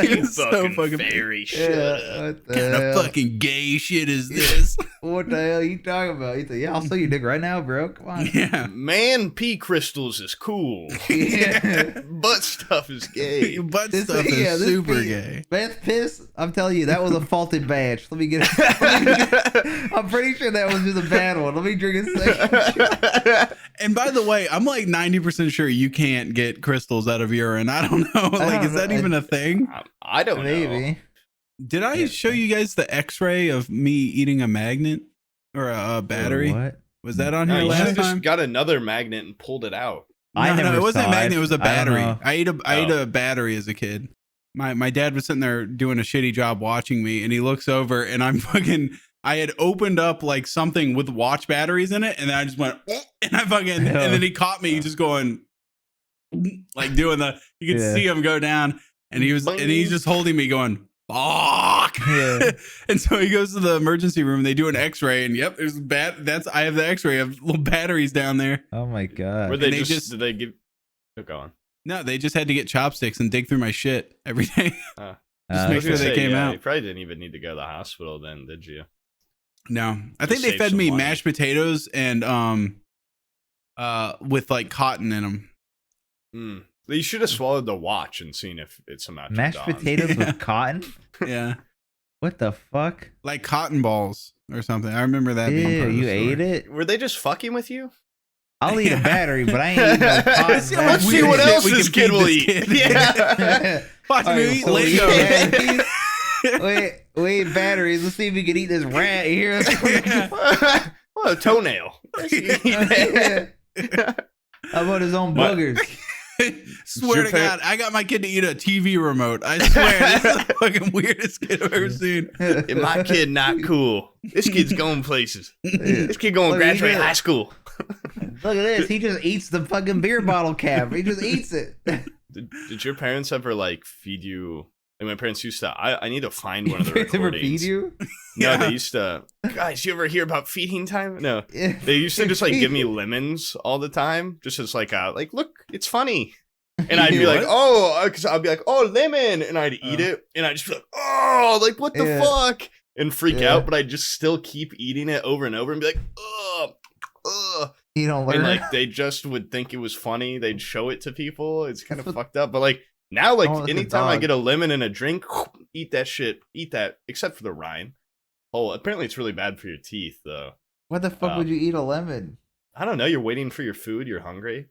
He's so fucking fairy. Shut up. What kind of fucking gay shit is this? What the hell are you talking about? He's like, I'll show you dick right now, bro. Come on. Yeah. Man, pee crystals is cool. Butt stuff is gay. Butt stuff is super gay. Man, piss. I'm telling you, that was a faulted batch. Let me get it. I'm pretty sure that was just a bad one. Let me drink a second. And by the way, I'm like 90% sure you can't get crystals out of urine. I don't know. Like, is that even a thing? I don't know. Did I show you guys the X-ray of me eating a magnet or a battery? What? Was that on here last time? Just got another magnet and pulled it out. No, it wasn't a magnet. It was a battery. I ate a battery as a kid. My dad was sitting there doing a shitty job watching me, and he looks over, and I had opened up like something with watch batteries in it, and then I just went, and and then he caught me just going, like doing you could see him go down, and he's just holding me going, fuck. Yeah. And so he goes to the emergency room, they do an X-ray, and yep, there's I have the X-ray of little batteries down there. Oh my God. Did they give, go on. No, they just had to get chopsticks and dig through my shit every day. Just make sure they came out. You probably didn't even need to go to the hospital then, did you? No, I think they fed me mashed potatoes and with like cotton in them. You should have swallowed the watch and seen if it's some mashed potatoes with cotton. Yeah. What the fuck? Like cotton balls or something. I remember that. Ew, being part of the you story. ate it? Were they just fucking with you? I'll eat a battery, but I ain't eating no cotton. Let's see what else this kid will eat. Yeah. Watch me eat Legos. Wait, batteries. Let's see if we can eat this rat here. What a toenail. How about his own boogers? Swear to God, I got my kid to eat a TV remote. I swear, this is the fucking weirdest kid I've ever seen. My kid not cool. This kid's going places. This kid going to graduate high school. Look at this. He just eats the fucking beer bottle cap. He just eats it. Did your parents ever like feed you? And my parents used to. I need to find one of the recordings. Ever feed you? No, they used to. Guys, you ever hear about feeding time? No, they used to just like give me lemons all the time, just as like look, it's funny. And I'd be like, oh, because I'd be like, oh, lemon, and I'd eat it, and I'd just be like, oh, like what the fuck, and freak out, but I'd just still keep eating it over and over and be like, ugh. You don't learn. And like they just would think it was funny. They'd show it to people. It's kind of fucked up. But like now, like anytime I get a lemon in a drink, eat that shit. Eat that. Except for the rind. Oh, apparently it's really bad for your teeth, though. What the fuck would you eat a lemon? I don't know. You're waiting for your food. You're hungry.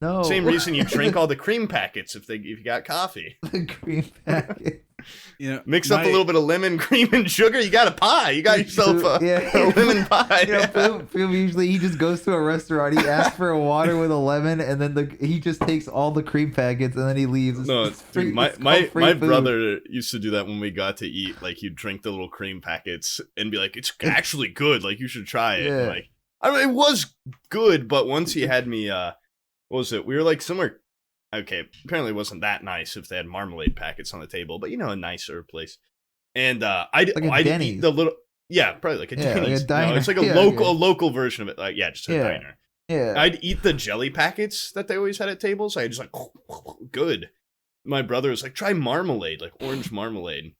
No. Same reason you drink all the cream packets if you got coffee. The cream packet. Mix up a little bit of lemon, cream, and sugar. You got a pie. You got yourself a lemon pie. Poob usually he just goes to a restaurant. He asks for a water with a lemon, and then he just takes all the cream packets, and then he leaves. My brother used to do that when we got to eat. Like he'd drink the little cream packets and be like, "It's actually good. Like you should try it." Yeah. Like I mean, it was good, but once he had me, what was it? We were like somewhere. Okay, apparently it wasn't that nice if they had marmalade packets on the table, but a nicer place. And I'd eat the little, probably like a Denny's. Like a diner. It's like a local version of it. Like just a diner. Yeah. I'd eat the jelly packets that they always had at tables. I just like good. My brother was like, try marmalade, like orange marmalade.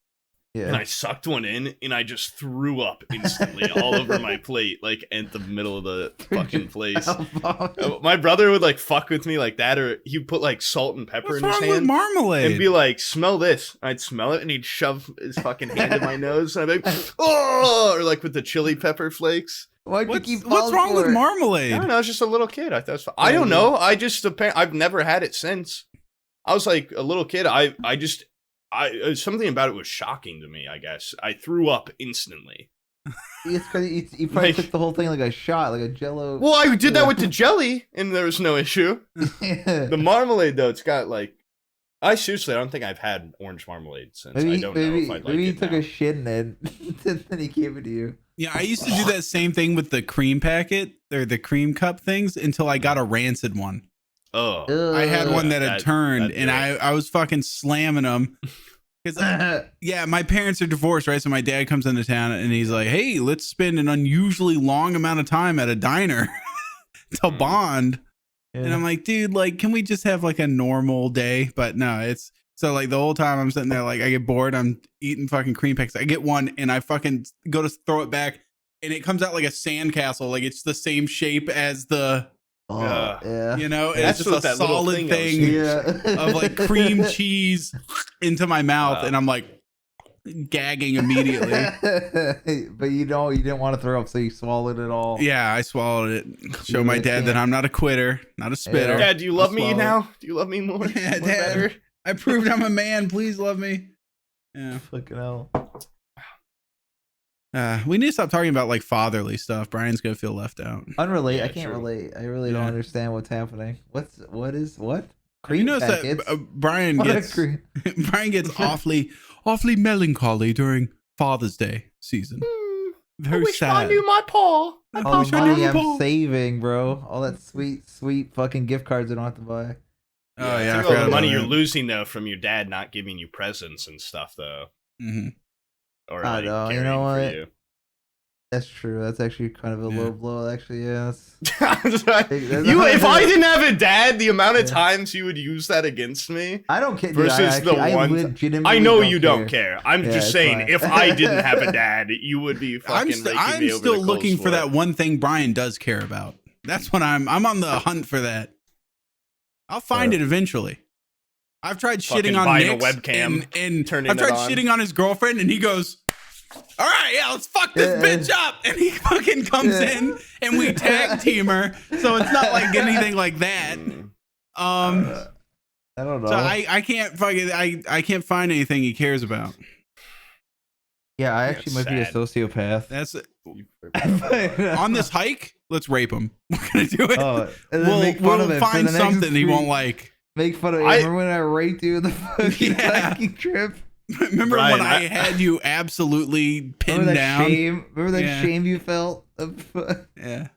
Yeah. And I sucked one in, and I just threw up instantly all over my plate, like at the middle of the fucking place. My brother would like fuck with me like that, or he'd put like salt and pepper in his hand, with marmalade, and be like, "Smell this." I'd smell it, and he'd shove his fucking hand in my nose, and I'd be like, "Oh!" Or like with the chili pepper flakes. What's wrong with marmalade? I don't know. I was just a little kid. I thought it was fun. I don't know. I've never had it since. I was like a little kid. Something about it was shocking to me, I guess. I threw up instantly. It's because you probably took the whole thing like a shot, like a Jello. Well, I did that with the jelly, and there was no issue. The marmalade, though, it's got like... I don't think I've had orange marmalade since. I don't know if I'd like it. Maybe you took a shit in it, and then he gave it to you. Yeah, I used to do that same thing with the cream packet, or the cream cup things, until I got a rancid one. Oh, I had one that had turned, and I was fucking slamming them. Because my parents are divorced, right? So my dad comes into town, and he's like, "Hey, let's spend an unusually long amount of time at a diner to bond." Yeah. And I'm like, "Dude, like, can we just have like a normal day?" But no, it's so like the whole time I'm sitting there, like I get bored, I'm eating fucking cream packs. I get one, and I fucking go to throw it back, and it comes out like a sandcastle, like it's the same shape as the. You know, it's just a solid thing of like cream cheese into my mouth, and I'm like gagging immediately. But you didn't want to throw up, so you swallowed it all. Yeah, I swallowed it. Show my dad that I'm not a quitter, not a spitter. Dad, do you love me now? Do you love me more? Yeah, Dad, I proved I'm a man. Please love me. Yeah, fucking hell. We need to stop talking about like fatherly stuff. Brian's gonna feel left out. Unrelate. I can't relate. I really don't understand what's happening. What? Cream you notice packets? That Brian gets awfully melancholy during Father's Day season. Very I wish sad. I knew my paw. All the money I'm saving, bro. All that sweet fucking gift cards I don't have to buy. Oh yeah, all the money you're losing though from your dad not giving you presents and stuff though. Mm-hmm. Or I like know. You know what? You. That's true. That's actually kind of a low blow. Actually, yeah. If I didn't have a dad, the amount of times you would use that against me, I don't care. Versus dude, I know you don't care. I'm just saying, if I didn't have a dad, you would be fucking. I'm still looking for that one thing Brian does care about. That's what I'm on the hunt for that. I'll find it eventually. I've tried shitting on Nick's a webcam and I've tried shitting on his girlfriend, and he goes, "All right, yeah, let's fuck this bitch up." And he fucking comes in, and we tag team her. So it's not like anything like that. I don't know. So I can't fucking I can't find anything he cares about. Yeah, I actually might be a sociopath. That's on this hike. Let's rape him. We're gonna do it. We'll find something he won't like. Make fun of me. Remember when I raped you in the fucking hiking trip? Remember Bryan, when I had you absolutely pinned down? Remember that shame you felt? Yeah.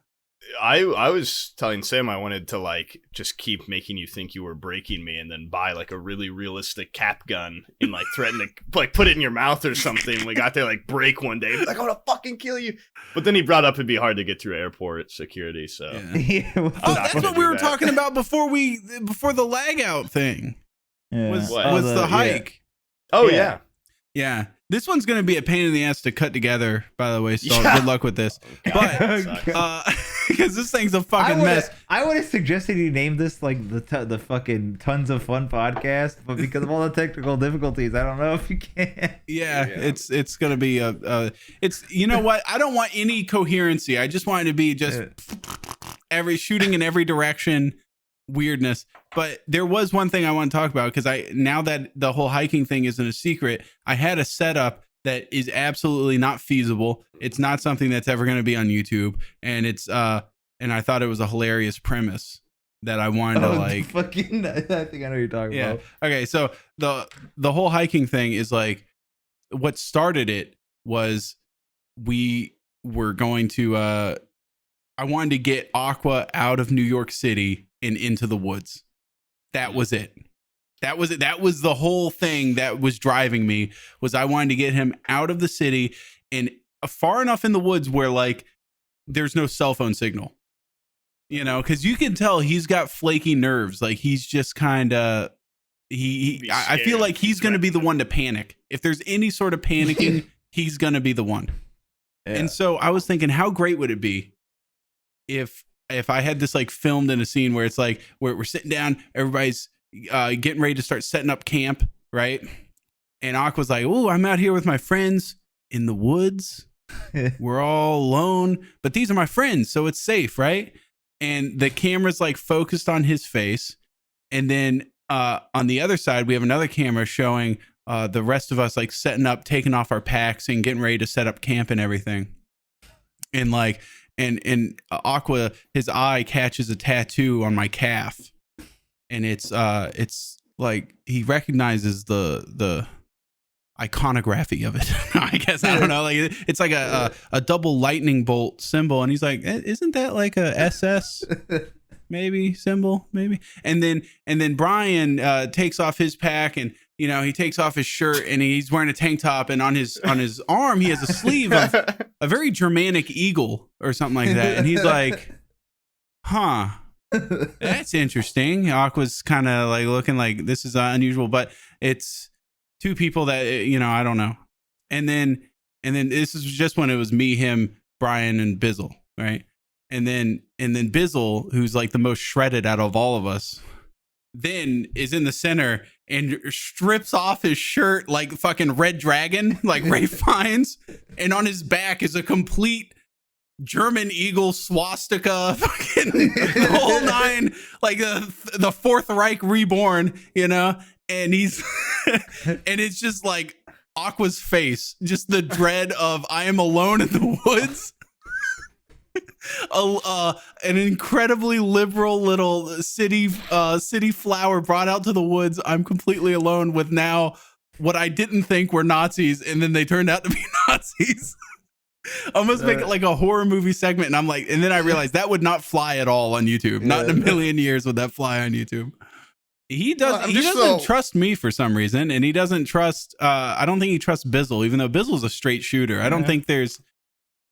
I was telling Sam I wanted to like just keep making you think you were breaking me, and then buy like a really realistic cap gun and like threaten to like put it in your mouth or something. We got there like break one day, like I'm gonna fucking kill you. But then he brought up it'd be hard to get through airport security. So that's what we were talking about before the lag out thing. Was the hike? Oh yeah. Yeah, this one's going to be a pain in the ass to cut together, by the way, so good luck with this. But, because this thing's a fucking mess. I would have suggested you name this, like, the fucking Tons of Fun podcast, but because of all the technical difficulties, I don't know if you can. Yeah. It's going to be it's, you know what? I don't want any coherency. I just want it to be just shooting in every direction. Weirdness. But there was one thing I want to talk about, because now that the whole hiking thing isn't a secret, I had a setup that is absolutely not feasible. It's not something that's ever going to be on YouTube, and it's and I thought it was a hilarious premise that I wanted to like fucking I think I know what you're talking about. Okay, so the whole hiking thing is like, what started it was we were going to I wanted to get Aqua out of New York City and into the woods. That was it. That was it. That was the whole thing that was driving me, was I wanted to get him out of the city and far enough in the woods where like there's no cell phone signal, you know, because you can tell he's got flaky nerves. Like he's just kind of I feel like he's going to be the one to panic. If there's any sort of panicking, he's going to be the one. Yeah. And so I was thinking, how great would it be if I had this like filmed in a scene where it's like we're sitting down, everybody's getting ready to start setting up camp, right? And Aqua's like, "Oh, I'm out here with my friends in the woods. We're all alone, but these are my friends, so it's safe, right?" And the camera's like focused on his face, and then on the other side we have another camera showing the rest of us like setting up, taking off our packs and getting ready to set up camp and everything. And like and Aqua, his eye catches a tattoo on my calf, and it's like he recognizes the iconography of it. I guess, I don't know, like it's like a double lightning bolt symbol, and he's like, isn't that like a SS maybe symbol, maybe? And then Bryan takes off his pack, and you know, he takes off his shirt and he's wearing a tank top, and on his arm he has a sleeve of a very Germanic eagle or something like that. And he's like, huh, that's interesting. Aqua's kind of like looking like this is unusual, but it's two people that, you know, I don't know. And then this is just when it was me, him, Bryan, and Bizzle, right? And then Bizzle, who's like the most shredded out of all of us, then is in the center and strips off his shirt like fucking Red Dragon, like Ray Fiennes, and on his back is a complete German eagle swastika, fucking the whole nine, like the Fourth Reich reborn, you know. And he's and it's just like Aqua's face, just the dread of I am alone in the woods. An incredibly liberal little city flower brought out to the woods. I'm completely alone with now what I didn't think were Nazis, and then they turned out to be Nazis. Almost make it like a horror movie segment, and I'm like, and then I realized that would not fly at all on YouTube. Not in a million years would that fly on YouTube. He doesn't trust me for some reason, and he doesn't trust. I don't think he trusts Bizzle, even though Bizzle's a straight shooter. I don't think there's.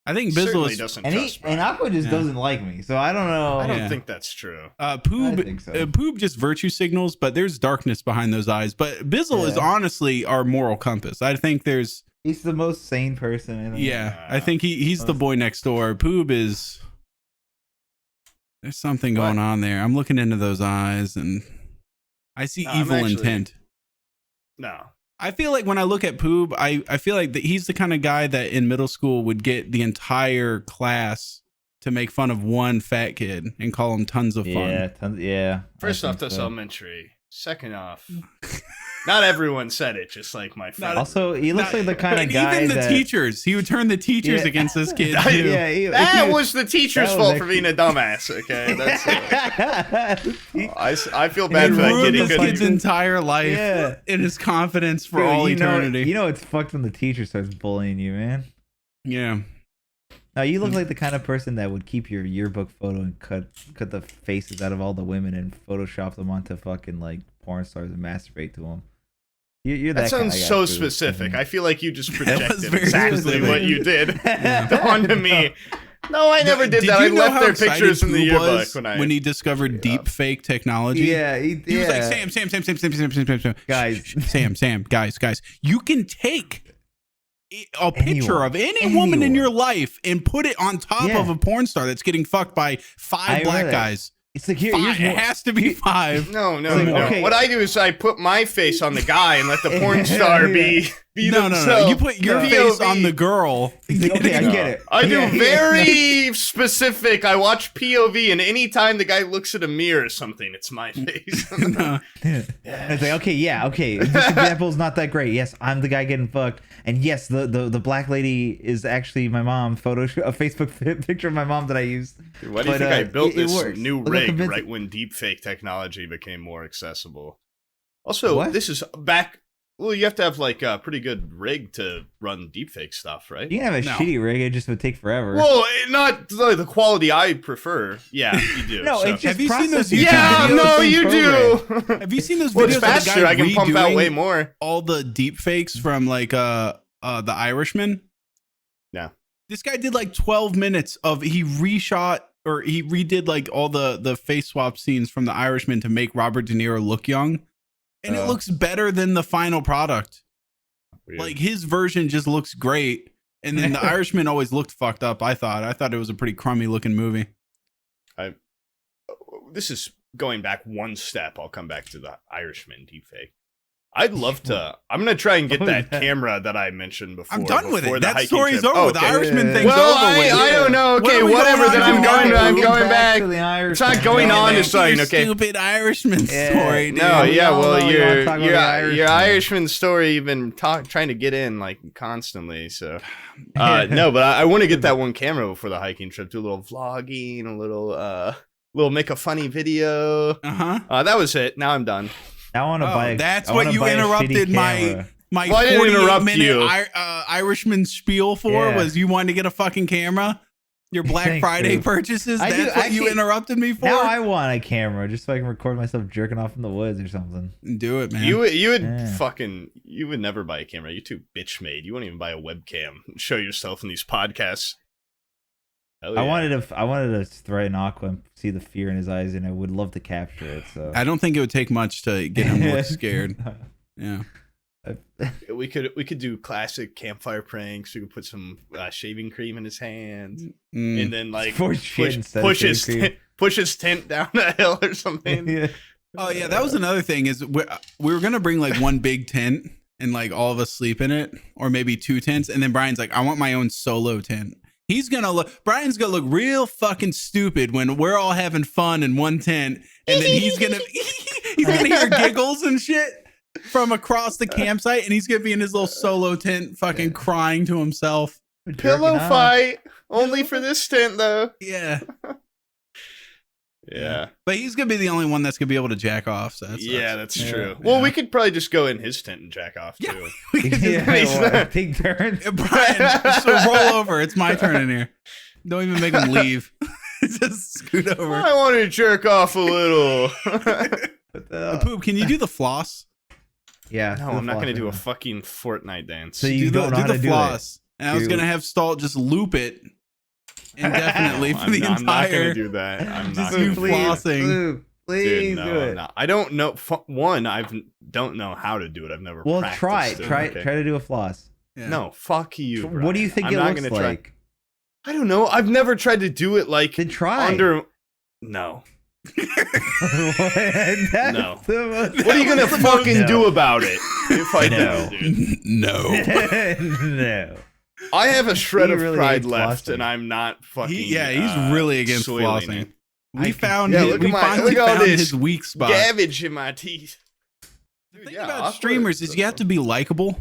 I think Bizzle doesn't trust Bryan. And Aqua just doesn't like me, so I don't know. I don't think that's true. Poob, I think so. Poob just virtue signals, but there's darkness behind those eyes. But Bizzle is honestly our moral compass. I think he's the most sane person in it. Yeah, I think he's the boy next door. Poob is. There's something going on there. I'm looking into those eyes, and I see evil intent. No. I feel like when I look at Poob, I feel like that he's the kind of guy that in middle school would get the entire class to make fun of one fat kid and call him Tons of Fun. Yeah. First off, that's elementary. Second off, not everyone said it, just like my friend. Also, he looks like the kind of guy even the teachers. He would turn the teachers against this kid. That was the teacher's fault for being a dumbass. Okay, I feel bad for that kid. He ruined this kid's entire life and his confidence for all eternity. You know it's fucked when the teacher starts bullying you, man. Yeah. No, you look like the kind of person that would keep your yearbook photo and cut the faces out of all the women and Photoshop them onto fucking like porn stars and masturbate to them. You're that sounds kind of so specific. I feel like you just projected very exactly specific. what you did onto me. No, I never did that. I left their pictures in the yearbook when he discovered Deepfake technology. Yeah, he was like, Sam, guys, you can take a picture of any woman in your life and put it on top of a porn star that's getting fucked by 5 black guys. It's like, it has to be 5. No. Okay. What I do is I put my face on the guy and let the porn star be No. You put your face on the girl. Okay, I get it. I do very specific. I watch POV, and anytime the guy looks at a mirror or something, it's my face. It's like, okay. This example is not that great. Yes, I'm the guy getting fucked, and yes, the black lady is actually my mom. A Facebook picture of my mom that I used. Dude, why do you think I built this new rig convincing. right when deepfake technology became more accessible? Also, this is back. Well, you have to have like a pretty good rig to run deepfake stuff, right? You can have a shitty rig; it just would take forever. Well, not the quality I prefer. Yeah, you do. No, it's just have you seen those? Yeah, no, you do. Have you seen those Well, videos? it's faster. Of the guy I can pump out way more. All the deepfakes from like the Irishman. Yeah, this guy did like 12 minutes of he redid like all the face swap scenes from the Irishman to make Robert De Niro look young. And it looks better than the final product. Weird. Like his version just looks great. And then the Irishman always looked fucked up. I thought it was a pretty crummy looking movie. This is going back one step. I'll come back to the Irishman deepfake. I'd love to. I'm gonna try and get that camera that I mentioned before. I'm done with it. That story's trip. over. The Irishman thing's over with. I don't know. Okay, whatever. Then I'm going back. It's not going on to something. Okay. Stupid Irishman story. Dude. No, yeah. Well, your Irishman story. You've been trying to get in like constantly. So, no, but I want to get that one camera before the hiking trip. Do a little vlogging, a little make a funny video. That was it. Now I'm done. I want to buy. That's what you interrupted my 48-minute Irishman spiel for. Was you wanted to get a fucking camera? Your Black Friday purchases. That's what you interrupted me for. Now I want a camera just so I can record myself jerking off in the woods or something. Do it, man. You would never buy a camera. You're too bitch made. You wouldn't even buy a webcam and show yourself in these podcasts. Yeah. I wanted to threaten Aqua and see the fear in his eyes, and I would love to capture it. So I don't think it would take much to get him look scared. Yeah, we could do classic campfire pranks. We could put some shaving cream in his hands, and then like push his tent down a hill or something. Yeah. Oh yeah, that was another thing. Is we were gonna bring like one big tent and like all of us sleep in it, or maybe 2 tents, and then Brian's like, I want my own solo tent. Brian's gonna look real fucking stupid when we're all having fun in one tent, and then he's gonna hear giggles and shit from across the campsite, and he's gonna be in his little solo tent fucking crying to himself. Pillow fight only for this tent though. Yeah. Yeah. But he's gonna be the only one that's gonna be able to jack off. So that's true. Well, we could probably just go in his tent and jack off too. Yeah, we could just take turns. Brian, so roll over. It's my turn in here. Don't even make him leave. Just scoot over. I want to jerk off a little. Poob, can you do the floss? Yeah. No, I'm not gonna do a fucking Fortnite dance. So you don't know how to do floss. And I was gonna have STALLTT just loop it indefinitely for the entire. I'm not gonna do that. I'm not gonna flossing. Please do it. No. I don't know. I don't know how to do it. I've never. Well, practiced try to do a floss. Yeah. No, fuck you. Brian. What do you think it looks like? I don't know. I've never tried to do it like. Then try. No. No. What are you gonna fucking do about it? If I do, dude? No. I have a shred of pride left, and I'm not fucking. He's really against flossing. We found his weak spot. Garbage in my teeth. The thing about streamers is you have to be likable.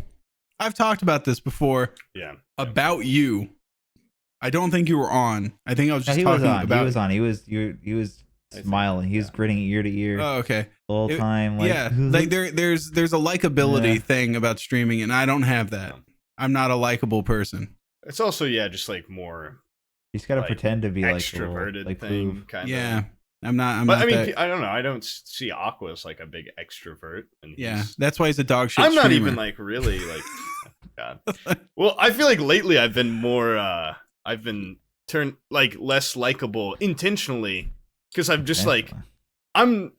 I've talked about this before. Yeah. About you. I don't think you were on. I think I was just talking about. He was on. He was smiling. He was grinning ear to ear. Oh, okay. The whole time. Like, yeah. Like there's a likability thing about streaming, and I don't have that. I'm not a likable person. It's also just like more You just gotta like, pretend to be extroverted like thing, kind of. Yeah, I'm not. But not I mean, that, I don't know. I don't see Aqua as like a big extrovert, and that's why he's a dog shit. I'm not streamer. even like really like. God. Well, I feel like lately I've been more. I've been turned like less likable intentionally because I'm just like. I'm,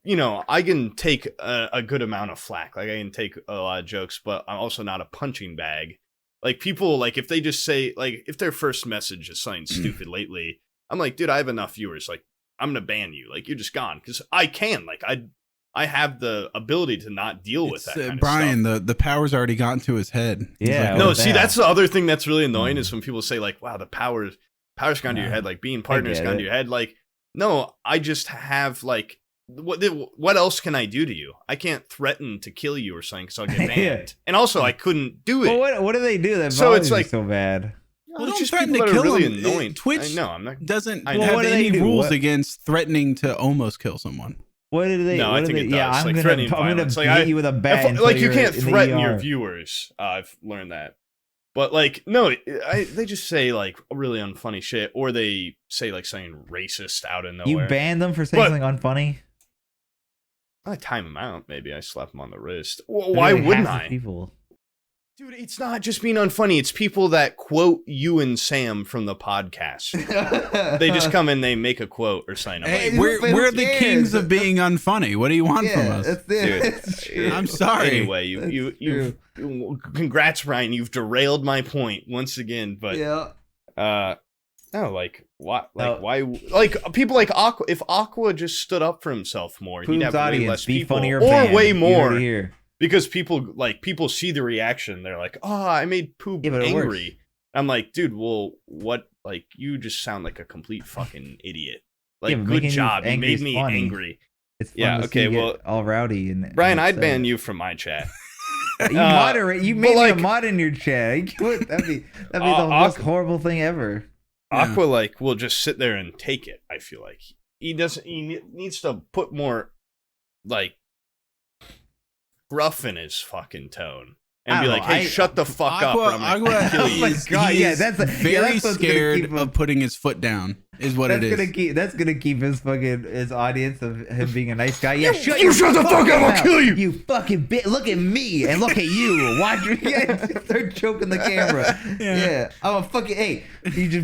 I can take a good amount of flack. Like, I can take a lot of jokes, but I'm also not a punching bag. Like, people, like, if they just say, like, if their first message is something stupid lately, I'm like, dude, I have enough viewers. Like, I'm going to ban you. Like, you're just gone. Because I can. Like, I have the ability to not deal with that kind of Bryan, stuff. the power's already gotten to his head. Yeah. Like, no, see, that's the other thing that's really annoying is when people say, like, wow, the power's gone to your head. Like, being partner's gone to your head. Like, no, I just have, like, what else can I do to you? I can't threaten to kill you or something because I'll get banned. And also, I couldn't do it. Well, what do they do that so it's like like so bad? Well, it's don't just threaten people to that are kill really him. annoying. Twitch No, I'm not. doesn't I know. have What do any they do? rules What? against threatening to almost kill someone. What do they? No, what I do think they, it does. Yeah, Like, I'm gonna threatening beat violence. Like, you with a bat. Like, you can't in the threaten ER. your viewers. I've learned that. But like, no, they just say like really unfunny shit, or they say like something racist out of nowhere. You ban them for saying something unfunny? I time them out. Maybe I slap them on the wrist. Well, why wouldn't I? People. Dude, it's not just being unfunny. It's people that quote you and Sam from the podcast. They just come in, they make a quote or sign up. Hey, Like, we're the kings of being unfunny. What do you want from us? Dude, I'm sorry. Anyway, you congrats, Bryan. You've derailed my point once again. But no, like what? Like why? Like people like Aqua. If Aqua just stood up for himself more, he'd have way less people, or way more. Because people see the reaction, they're like, "Oh, I made Poob angry." I'm like, "Dude, well, what? Like, you just sound like a complete fucking idiot. Like, good job, you made me angry." It's fun to see you get all rowdy and Bryan, I'd ban you from my chat. You moderate. You made me a mod in your chat. That'd be the most horrible thing ever. Aqua will just sit there and take it. I feel like he needs to put more gruff in his fucking tone and be like, "Hey, shut the fuck up!" Or I'm gonna kill you. Oh my god! Yeah, that's very scared of putting his foot down. Is what it is. That's gonna keep his audience of him being a nice guy. Yeah, shut the fuck up! I'll kill you. You fucking bitch! Look at me and look at you. Watch me. Start choking the camera. Yeah. I'm a fucking. Hey, he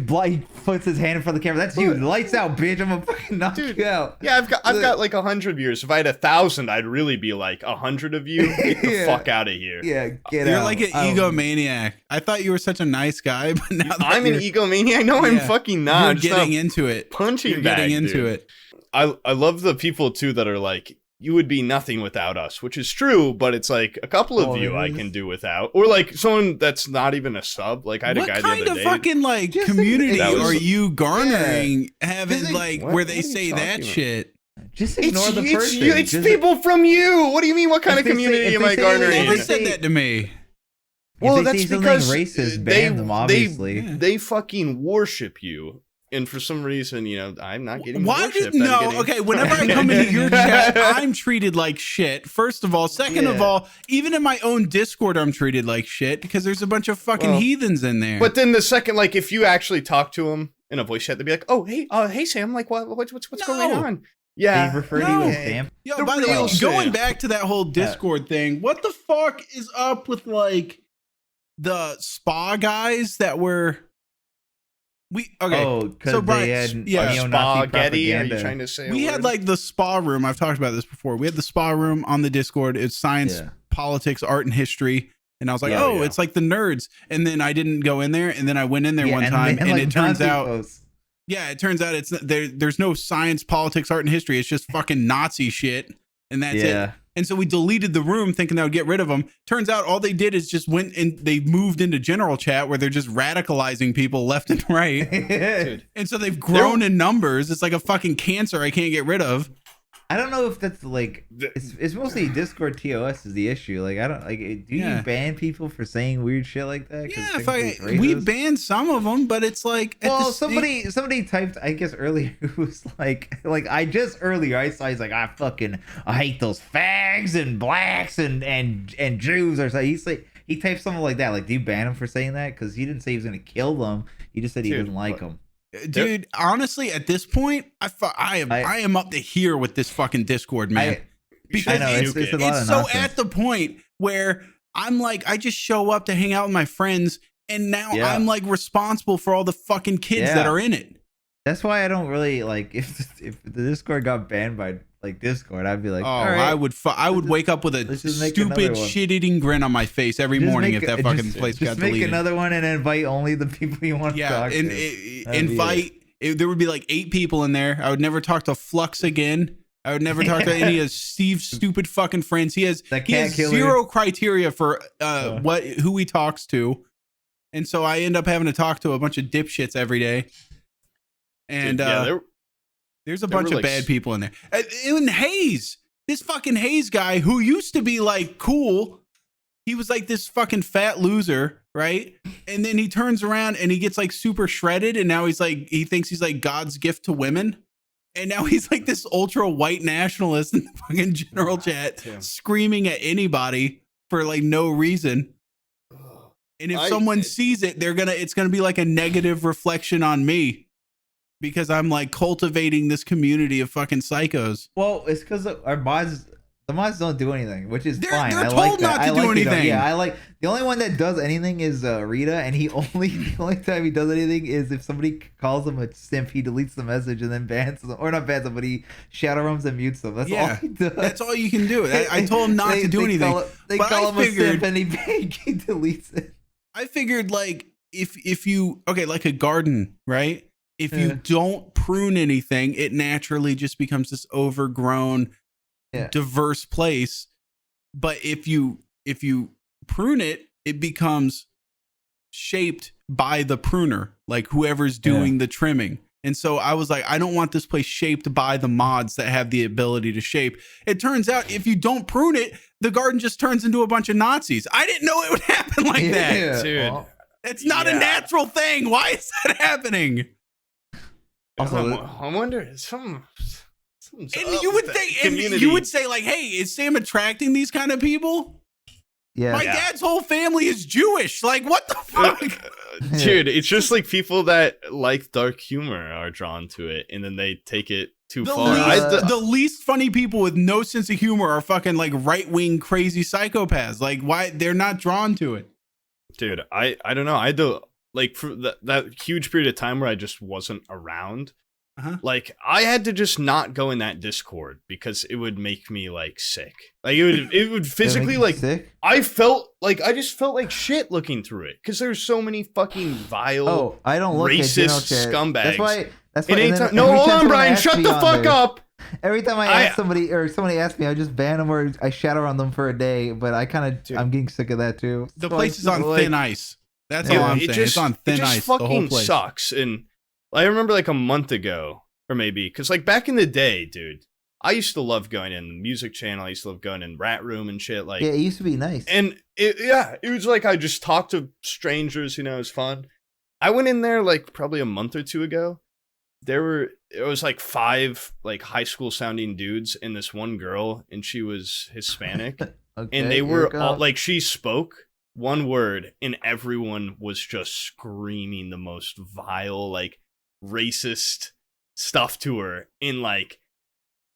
puts his hand in front of the camera. That's you. Lights out, bitch. I'm gonna fucking knock you out. Yeah, I've got like 100 viewers. If I had 1,000, I'd really be like 100 of you. Get the fuck out of here. Yeah, get You're out. like an egomaniac. I thought you were such a nice guy, but now I'm an egomaniac. No, I'm fucking not. You're getting into it. Punching bag, getting into dude. it. I love the people too that are like, you would be nothing without us, which is true, but it's like a couple of you I can do without, or like someone that's not even a sub. Like I had a guy the other day. What kind of fucking like community are you garnering? Having where they say that shit. Just ignore the person. It's people from you. What do you mean? What kind of community am I garnering? You never said that to me. Well, that's because racist, ban them, obviously. They fucking worship you. And for some reason, I'm not getting worshipped. Okay, whenever I come into your chat, I'm treated like shit. First of all. Second of all, even in my own Discord, I'm treated like shit because there's a bunch of fucking heathens in there. But then the second, like, if you actually talk to them in a voice chat, they'd be like, "Oh, hey, Sam, like, what's going on?" Yeah, they refer to you as Sam. Yo, by the way, going back to that whole Discord thing, what the fuck is up with like the spa guys that were? So Bryan, spaghetti. Are you trying to say? We had like the spa room. I've talked about this before. We had the spa room on the Discord. It's science, politics, art, and history. And I was like, it's like the nerds. And then I didn't go in there. And then I went in there one time, and it turns out, it turns out it's there's no science, politics, art, and history. It's just fucking Nazi shit, and that's it. And so we deleted the room thinking that would get rid of them. Turns out all they did is just went and they moved into general chat where they're just radicalizing people left and right. Dude. And so they've grown in numbers. It's like a fucking cancer I can't get rid of. I don't know if that's like it's mostly Discord TOS is the issue. Like I don't like. Do you ban people for saying weird shit like that? Yeah, we banned some of them, but it's like somebody typed I guess earlier who was like I just earlier I saw he's like I hate those fags and blacks and Jews or something. He's like he typed something like that. Like do you ban him for saying that? Because he didn't say he was gonna kill them. He just said he didn't like them. Dude, honestly, at this point, I am up to here with this fucking Discord, man. Because I know, it's a lot of so nonsense. at the point where I'm like, I just show up to hang out with my friends, and now I'm like responsible for all the fucking kids that are in it. That's why I don't really like if the Discord got banned by like Discord, I'd be like, all right, I would wake up with a stupid shit-eating grin on my face every morning if that fucking place got deleted. Just make another one and invite only the people you want to talk to. There would be like 8 people in there. I would never talk to Flux again. I would never talk to any of Steve's stupid fucking friends. He has zero criteria for who he talks to, and so I end up having to talk to a bunch of dipshits every day. And there's a bunch of bad people in there. Even Hayes, this fucking Hayes guy who used to be like cool, he was like this fucking fat loser, right? And then he turns around and he gets like super shredded, and now he thinks he's like God's gift to women. And now he's like this ultra white nationalist in the fucking general chat, screaming at anybody for like no reason. And if someone sees it, it's gonna be like a negative reflection on me, because I'm like cultivating this community of fucking psychos. Well, it's because our mods. The mods don't do anything, which is fine. They're told not to do anything. I like the only one that does anything is Rita, and the only time he does anything is if somebody calls him a simp, he deletes the message and then bans them, or not bans them, but he shadow rooms and mutes them. That's all he does. That's all you can do. I told him not to do anything. They call him a simp, and he deletes it. I figured like if you like a garden, right? If you don't prune anything, it naturally just becomes this overgrown, diverse place. But if you prune it, it becomes shaped by the pruner, like whoever's doing the trimming. And so I was like, I don't want this place shaped by the mods that have the ability to shape. It turns out if you don't prune it, the garden just turns into a bunch of Nazis. I didn't know it would happen like that. Dude. It's not a natural thing. Why is that happening? Also, I wonder and you would think, and you would say like, hey, is Sam attracting these kind of people? Yeah. My dad's whole family is Jewish. Like, what the fuck? Dude, it's just like people that like dark humor are drawn to it, and then they take it too far. The least funny people with no sense of humor are fucking like right-wing crazy psychopaths. Like, why they're not drawn to it? Dude, I don't know. I had to, like, for that huge period of time where I just wasn't around. Like, I had to just not go in that Discord because it would make me like sick. Like, it would physically like sick? I just felt like shit looking through it because there's so many fucking vile, I don't look racist at scumbags. That's why. No, hold on, Brian. Shut the fuck up. Every time I ask somebody or somebody asks me, I just ban them or I shadow on them for a day. But I'm getting sick of that too. The place is on thin ice. That's all I'm saying. It's on thin ice. The whole place sucks. And I remember like a month ago, or maybe, because like back in the day, dude, I used to love going in the music channel. I used to love going in Rat Room and shit. Like, it used to be nice. And it was like I just talked to strangers. It was fun. I went in there like probably a month or two ago. It was like 5 like high school sounding dudes and this one girl, and she was Hispanic. And they were all like, she spoke one word and everyone was just screaming the most vile, like racist stuff to her in like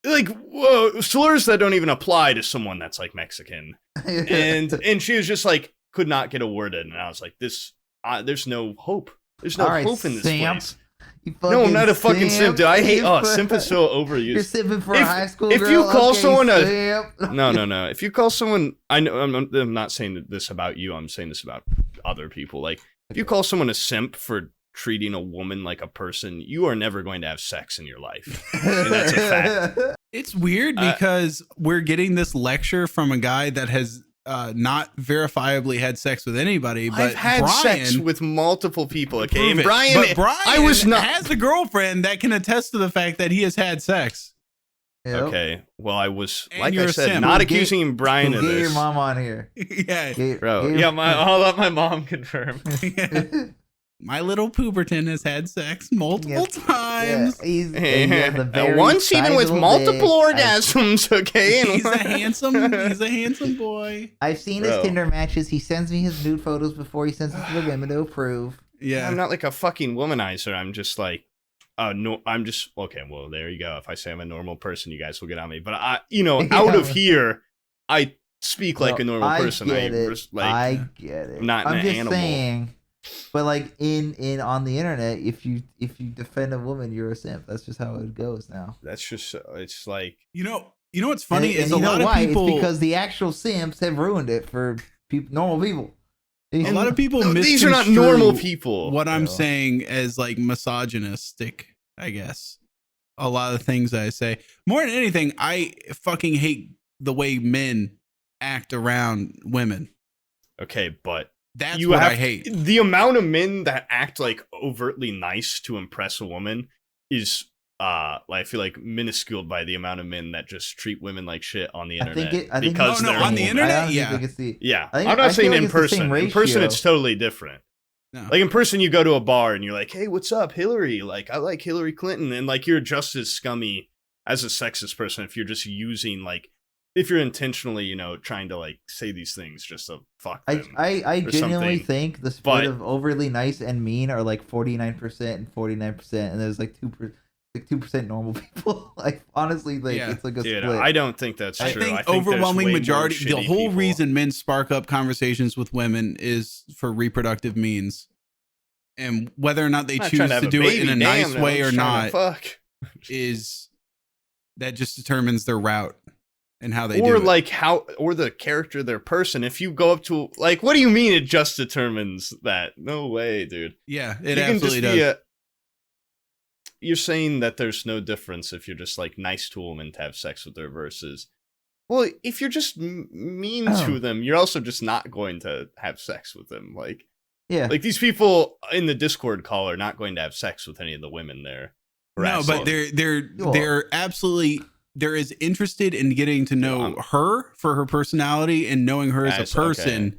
whoa, slurs that don't even apply to someone that's like Mexican. and she was just like could not get a word in, and I was like, there's no hope. There's no hope in this place. No, I'm not a fucking simp, dude. I hate simp is so overused. You're simping for a high school girl. If you call someone no. If you call someone, I know I'm not saying this about you. I'm saying this about other people. Like, if you call someone a simp for treating a woman like a person, you are never going to have sex in your life. And that's a fact. It's weird because we're getting this lecture from a guy that has not verifiably had sex with anybody, but I've had Bryan, sex with multiple people. Okay, and Bryan has a girlfriend that can attest to the fact that he has had sex. Yep. Okay, well, I was, And like you're I a said, simp. not accusing Bryan of Get this. your mom on here. Bro. I'll let my mom confirm. My little Pooberton has had sex multiple times. Yeah, once even with multiple orgasms, okay? He's a handsome boy. I've seen his Tinder matches. He sends me his nude photos before he sends them to the women to approve. Yeah. I'm not like a fucking womanizer. I'm just like, no, I'm just okay. Well, there you go. If I say I'm a normal person, you guys will get on me. But out of here, I speak like a normal person. I get it. I'm not I'm an just animal. saying. But like in on the internet, if you defend a woman, you're a simp. That's just how it goes now. That's just it's like You know what's funny is and a lot of people. It's because the actual simps have ruined it for normal people. A lot of people these are not normal people. What I'm saying as like misogynistic, I guess. A lot of the things I say. More than anything, I fucking hate the way men act around women. Okay, but that's what I hate. The amount of men that act like overtly nice to impress a woman is I feel like minusculed by the amount of men that just treat women like shit on the internet. I think on the internet, yeah. I'm not saying in person. In person, it's totally different. No. Like in person, you go to a bar and you're like, "Hey, what's up, Hillary? Like, I like Hillary Clinton," and like you're just as scummy as a sexist person if you're just using like. If you're intentionally, trying to like say these things just to fuck them. I genuinely think the split of overly nice and mean are like 49% and 49%, and there's like 2% normal people. Like honestly, like it's like a split. I don't think that's true. I think overwhelming majority. The whole reason men spark up conversations with women is for reproductive means, and whether or not they choose to do it in a nice way or not is that just determines their route. And how they do it. Or the character, their person. If you go up to like, what do you mean it just determines that? No way, dude. Yeah, it absolutely does. You're saying that there's no difference if you're just like nice to a woman to have sex with her versus, well, if you're just mean to them, you're also just not going to have sex with them. Like, like these people in the Discord call are not going to have sex with any of the women there. No, but they're absolutely. They're as interested in getting to know her for her personality and knowing her as a person. Okay.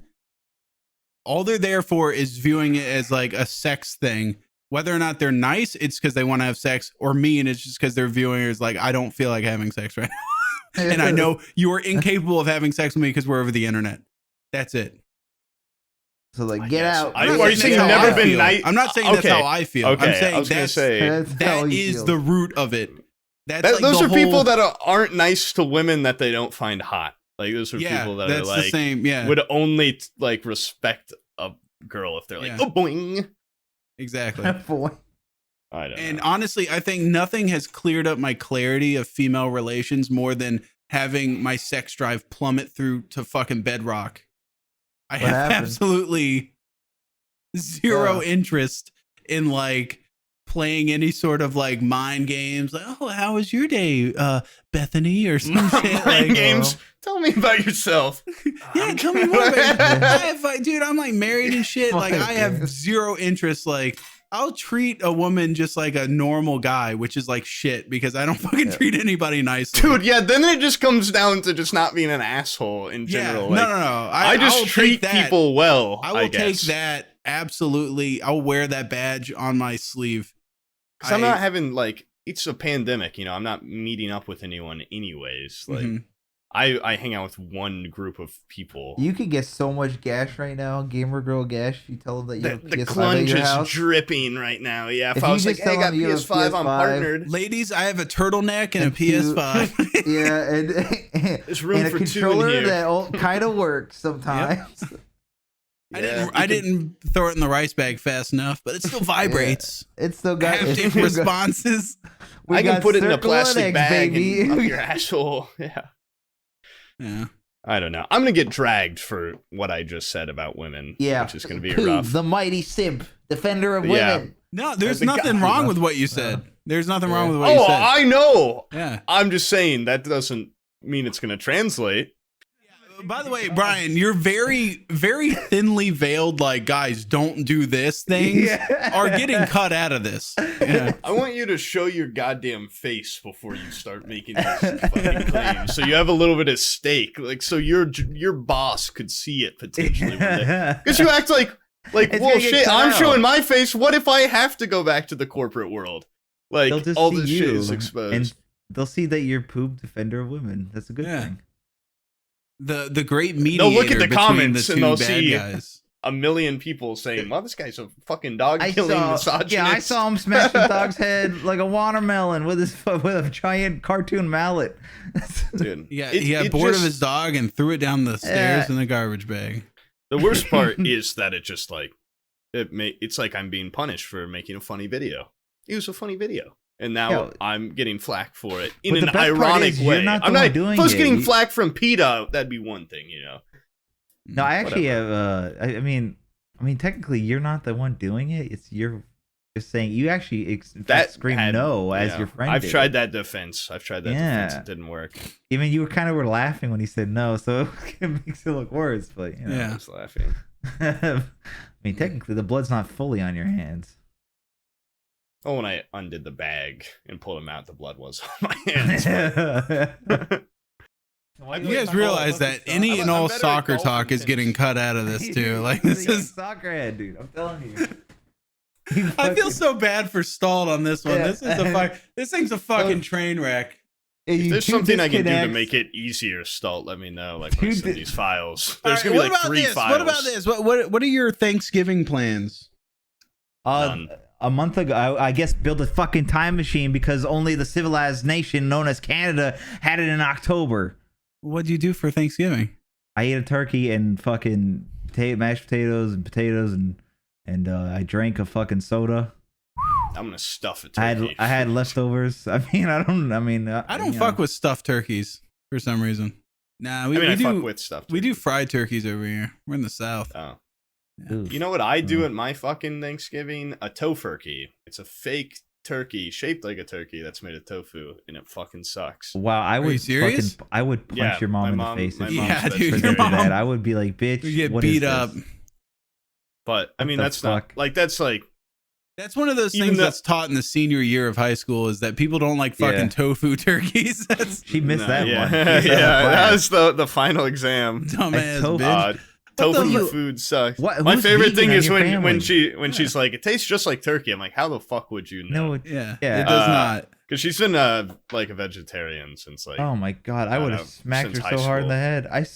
All they're there for is viewing it as like a sex thing. Whether or not they're nice, it's because they want to have sex, or mean, it's just because they're viewing it as like, I don't feel like having sex right now. And I know you are incapable of having sex with me because we're over the internet. That's it. So like, get out. Are you saying you've never been nice? I'm not saying that's how I feel. Okay. I'm saying that is the root of it. Those are people that aren't nice to women that they don't find hot. Like those are people that are like the same, would only like respect a girl if they're like, oh, boing. Exactly. Boy. I don't know. And honestly, I think nothing has cleared up my clarity of female relations more than having my sex drive plummet through to fucking bedrock. I have absolutely zero interest in like playing any sort of like mind games, like, oh, how was your day, Bethany, or some shit. Mind games. Tell me about yourself. Yeah, tell me more about it. Dude, I'm like married and shit. Like I have zero interest. Like I'll treat a woman just like a normal guy, which is like shit because I don't fucking treat anybody nicely. Dude, yeah, then it just comes down to just not being an asshole in general. Yeah, like, no. I just treat people well. I will take that. Absolutely. I'll wear that badge on my sleeve. Because I'm not having, like, it's a pandemic, I'm not meeting up with anyone anyways. Like, I hang out with one group of people. You could get so much gash right now, gamer girl gash. You tell them that you have the clunge is dripping right now. Yeah, if I was like, hey, I got PS5, I'm partnered. Ladies, I have a turtleneck and a PS5. Yeah, and there's room and for a controller two in here. that kind of works sometimes. Yep. I didn't throw it in the rice bag fast enough, but it still vibrates. It's still got haptic responses. I can put it in a plastic bag baby. and up your asshole. Yeah. I don't know. I'm gonna get dragged for what I just said about women. Yeah, which is gonna be Poob, rough. The mighty simp, defender of women. No, there's nothing wrong with what you said. There's nothing wrong with what you said. Oh, I know. Yeah. I'm just saying that doesn't mean it's gonna translate. By the way, Bryan, you're very, very thinly veiled, like, guys, don't do this things are getting cut out of this. Yeah. I want you to show your goddamn face before you start making these fucking claims. So you have a little bit of stake. Like, so your boss could see it potentially one day. Because you act like well, shit, I'm showing my face. What if I have to go back to the corporate world? Like, all this shit is exposed. And they'll see that you're Poob, defender of women. That's a good thing. The great mediator they'll look at the between comments the and two they'll bad see guys. a million people saying, "Well, this guy's a fucking dog killing misogynist." Yeah, I saw him smash the dog's head like a watermelon with a giant cartoon mallet. Dude, yeah, he got bored of his dog and threw it down the stairs in a garbage bag. The worst part is that it just like it's like I'm being punished for making a funny video. It was a funny video. And now I'm getting flack for it in an ironic way. I'm not doing it. If I was getting flack from PETA, that'd be one thing, you know. No, I actually have. I mean, technically, you're not the one doing it. It's you're just saying you actually scream no as your friend. I've tried that defense. It didn't work. Even you were laughing when he said no, so it makes it look worse. But you know, I was laughing. I mean, technically, the blood's not fully on your hands. Oh, when I undid the bag and pulled him out, the blood was on my hands. You guys realize that any and all soccer talk is getting cut out of this too. Like this is soccer head, dude. I'm telling you. I feel so bad for STALLTT on this one. This is this thing's a fucking train wreck. If there's something I can do to make it easier, STALLTT, let me know. Like when I send these files. There's gonna be like 3 files. What about this? What are your Thanksgiving plans? A month ago, I guess, build a fucking time machine because only the civilized nation known as Canada had it in October. What do you do for Thanksgiving? I ate a turkey and fucking mashed potatoes and I drank a fucking soda. I'm gonna stuff a turkey. I had leftovers. I don't fuck with stuffed turkeys for some reason. Nah, I fuck with stuffed turkeys. We do fried turkeys over here. We're in the South. Oh. Yeah. You know what I do at my fucking Thanksgiving? A Tofurkey. It's a fake turkey shaped like a turkey that's made of tofu, and it fucking sucks. Wow, I would serious? I would punch your mom in the face. Dude, your mom. That. I would be like, bitch, you get beat up. But I mean, that's not like that's one of those things that's taught in the senior year of high school is that people don't like fucking tofu turkeys. She missed that one. That was the final exam. Dumbass bitch. Tofu food sucks. My favorite thing is when she's like, it tastes just like turkey. I'm like, how the fuck would you know? No, it does not. Because she's been like a vegetarian since like. Oh my god, I would have smacked her so hard in the head.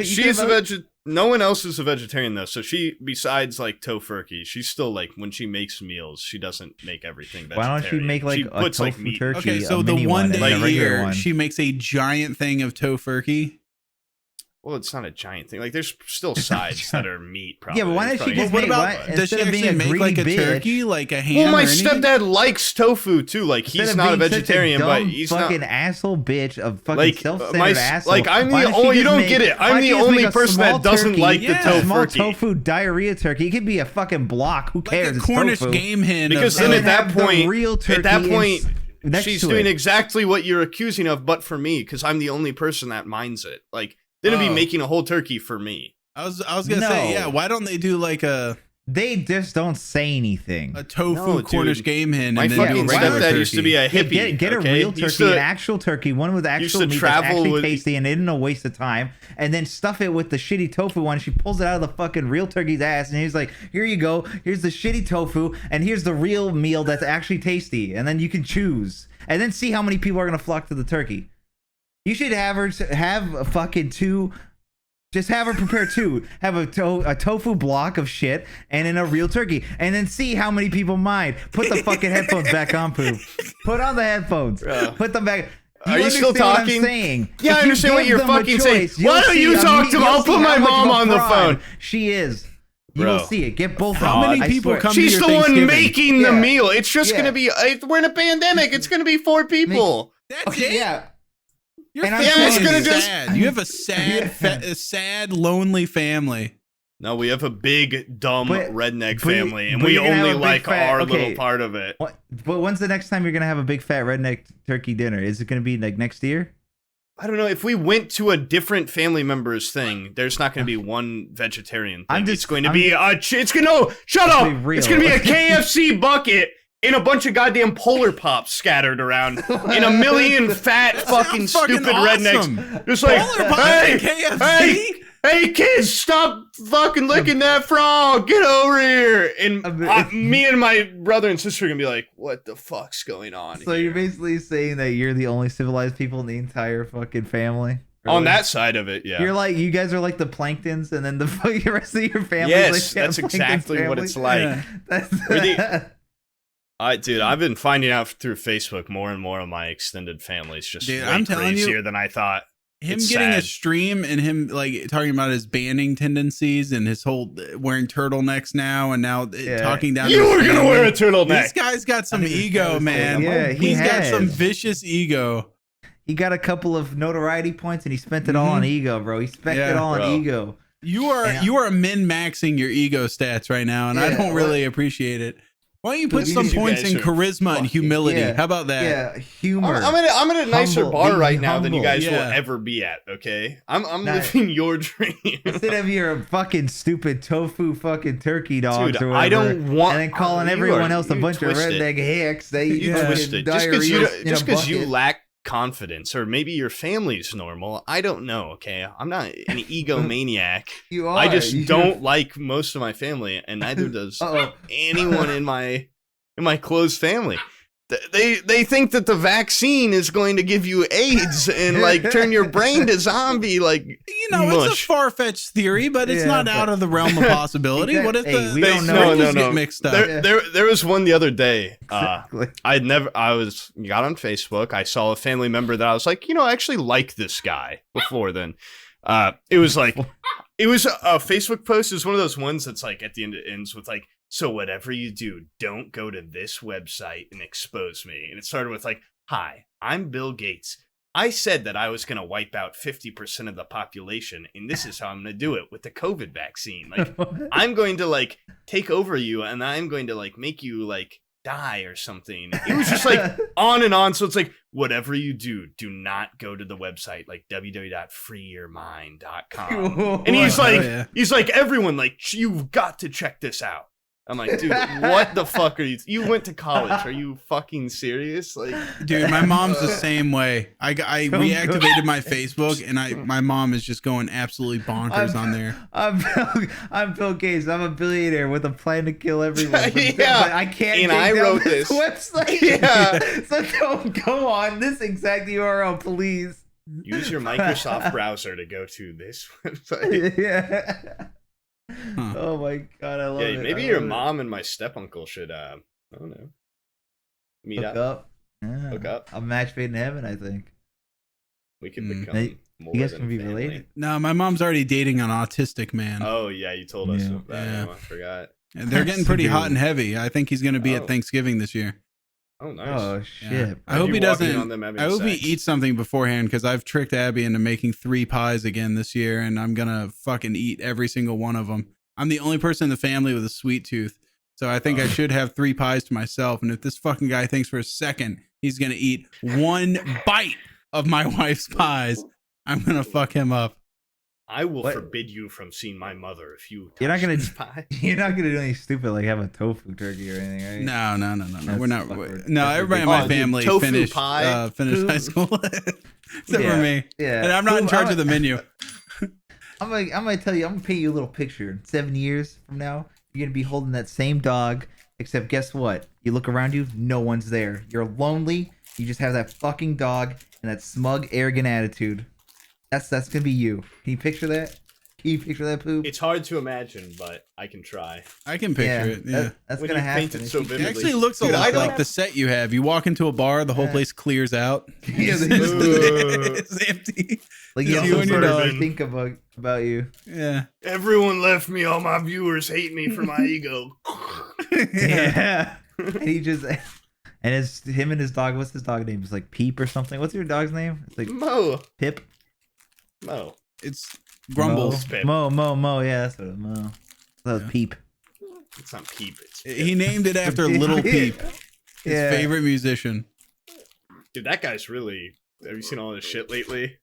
She's a no one else is a vegetarian though. So she, besides like Tofurkey, she's still like when she makes meals, she doesn't make everything vegetarian. Why don't you make like a tofu turkey? Okay, so the one day a year, she makes a giant thing of Tofurkey. Well, it's not a giant thing. Like, there's still sides that are meat, probably. Yeah, but why don't she just does she actually make like a turkey, like a ham? Well, my stepdad likes tofu too. Like, he's not a vegetarian, but he's not fucking asshole bitch of fucking self-centered asshole. Like, I'm the only. You don't get it. I'm the only person that doesn't like the tofu. Small tofu diarrhea turkey. It could be a fucking block. Who cares? Like a Cornish game hen. Because then at that point, she's doing exactly what you're accusing of, but for me, because I'm the only person that minds it. Like. They're gonna be making a whole turkey for me. I was gonna say, why don't they do like a? They just don't say anything. A tofu Cornish game hen. My fucking stepdad used to be a hippie. Get a real turkey, an actual turkey, one with actual meat that's actually tasty and isn't a waste of time, and then stuff it with the shitty tofu one. She pulls it out of the fucking real turkey's ass, and he's like, "Here you go. Here's the shitty tofu, and here's the real meal that's actually tasty, and then you can choose, and then see how many people are gonna flock to the turkey." You should have her have a fucking two. Just have her prepare two. Have a tofu block of shit and then a real turkey. And then see how many people mind. Put the fucking headphones back on, Poob. Put on the headphones. Bro. Put them back. Are you still talking? What I'm saying? Yeah, I understand what you're fucking saying. Why don't you talk to me? I'll put my mom on the phone. She is. You will see it. Get both. How many people come to your She's the one making the meal. It's just going to be, we're in a pandemic. It's going to be 4 people. That's it? Yeah. It's gonna sad. You have a sad, lonely family. No, we have a big, dumb redneck family, and we only like our little part of it. But when's the next time you're gonna have a big fat redneck turkey dinner? Is it gonna be like next year? I don't know. If we went to a different family member's thing, there's not going to be one vegetarian thing. It's going to be shut up! It's going to be a KFC bucket. And a bunch of goddamn Polar Pops scattered around in a million fat fucking stupid rednecks. Just like, hey kids, stop fucking licking that frog. Get over here. And me and my brother and sister are going to be like, what the fuck's going on So you're basically saying that you're the only civilized people in the entire fucking family? On that side of it, yeah. You're like, you guys are like the planktons, and then the rest of your family. Yes, like, that's exactly what it's like. Yeah. Dude, I've been finding out through Facebook more and more of my extended family is just way I'm telling crazier you, than I thought. Him It's getting sad. a stream and him like talking about his banning tendencies and his whole wearing turtlenecks now and now talking down. You to were his gonna family. wear a turtleneck. This guy's got some ego, man. Yeah, He's got has. some vicious ego. He got a couple of notoriety points, and he spent it all on ego, bro. He spent it all on ego. You are min-maxing your ego stats right now, and I don't really appreciate it. Why don't you put some points in charisma and humility? How about that? Yeah, humor. I'm at a nicer Humble. bar Being right now than you humble. guys will ever be at. Okay, I'm Nah. living your dream. Instead of your fucking stupid tofu fucking turkey dogs Dude, or whatever, I don't want. and then calling everyone else a bunch of redneck hicks. They You fucking twisted. diarrhea Just in a because you bucket. lack confidence, or maybe your family's normal. I don't know. Okay, I'm not an egomaniac. You are. I just don't like most of my family, and neither does anyone in my close family. They think that the vaccine is going to give you AIDS and like turn your brain to zombie. Like, it's a far-fetched theory, but it's not out of the realm of possibility. What if we don't know? No. Get mixed up? There was one the other day. Got on Facebook. I saw a family member that I was like, I actually like this guy before then. It was a Facebook post. It was one of those ones that's like at the end, it ends with like, so whatever you do, don't go to this website and expose me. And it started with like, hi, I'm Bill Gates. I said that I was going to wipe out 50% of the population, and this is how I'm going to do it with the COVID vaccine. Like, I'm going to like take over you, and I'm going to like make you like die or something. It was just like on and on. So it's like, whatever you do not go to the website like www.freeyourmind.com. And he's like, everyone, like, you've got to check this out. I'm like, dude, what the fuck are you? You went to college? Are you fucking serious? Like, dude, my mom's the same way. I reactivated my Facebook, and my mom is just going absolutely bonkers on there. I'm Bill Gates. I'm a billionaire with a plan to kill everyone. But I can't. And I wrote this website. Yeah. So don't go on this exact URL, please. Use your Microsoft browser to go to this website. Yeah. Huh. Oh my god, I love it. Maybe your mom and my step-uncle should I don't know, meet up. Yeah. Hook up. A match made in heaven, I think. We can become more you guys than can be family. related. No, my mom's already dating an autistic man. Oh yeah, you told us about that. I forgot. And they're getting pretty hot and heavy. I think he's going to be at Thanksgiving this year. Oh nice. Oh shit. Yeah. I hope he doesn't. I hope he eats something beforehand, because I've tricked Abby into making 3 pies again this year, and I'm gonna fucking eat every single one of them. I'm the only person in the family with a sweet tooth, so I think I should have 3 pies to myself. And if this fucking guy thinks for a second he's gonna eat 1 bite of my wife's pies, I'm gonna fuck him up. I will forbid you from seeing my mother if you. You're not gonna do anything stupid like have a tofu turkey or anything, right? No. We're not. No, everybody in my family finished high school, except for me. Yeah, and I'm not in charge of the menu. I'm gonna tell you. I'm gonna paint you a little picture. 7 years from now, you're gonna be holding that same dog. Except guess what? You look around you, no one's there. You're lonely. You just have that fucking dog and that smug, arrogant attitude. That's gonna be you. Can you picture that? Can you picture that, Poob? It's hard to imagine, but I can try. I can picture it. Yeah, that's gonna happen. It so vividly. It actually looks a lot like the set you have. You walk into a bar, the whole place clears out. Yeah, it's empty. Like you and your dog think about you. Yeah. Everyone left me. All my viewers hate me for my ego. Yeah. And he just. And it's him and his dog. What's his dog name? It's like Peep or something. What's your dog's name? It's like Mo. Pip. Mo. It's Grumbles. Mo. Yeah, that's what it was. Mo. That was Peep. It's not Peep. It's he named it after Lil Peep, his favorite musician. Dude, that guy's really. Have you seen all this shit lately?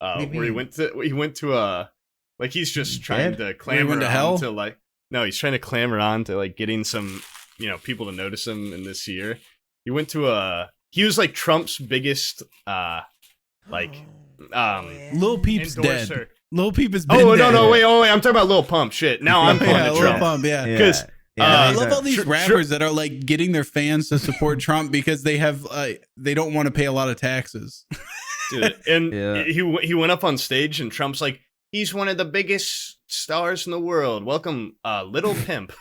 Where he went to like he's just trying to clamor on to like. No, he's trying to clamor on to like getting some people to notice him in this year. He went to he was like Trump's biggest Lil Peep's endorser. dead. Lil Peep is dead. No, wait, I'm talking about Lil Pump. Shit, now I'm calling it Trump. Lil Pump, because I love all these rappers that are like getting their fans to support Trump because they have they don't want to pay a lot of taxes. Dude, and he went up on stage and Trump's like, he's one of the biggest stars in the world. Welcome, Lil Pimp.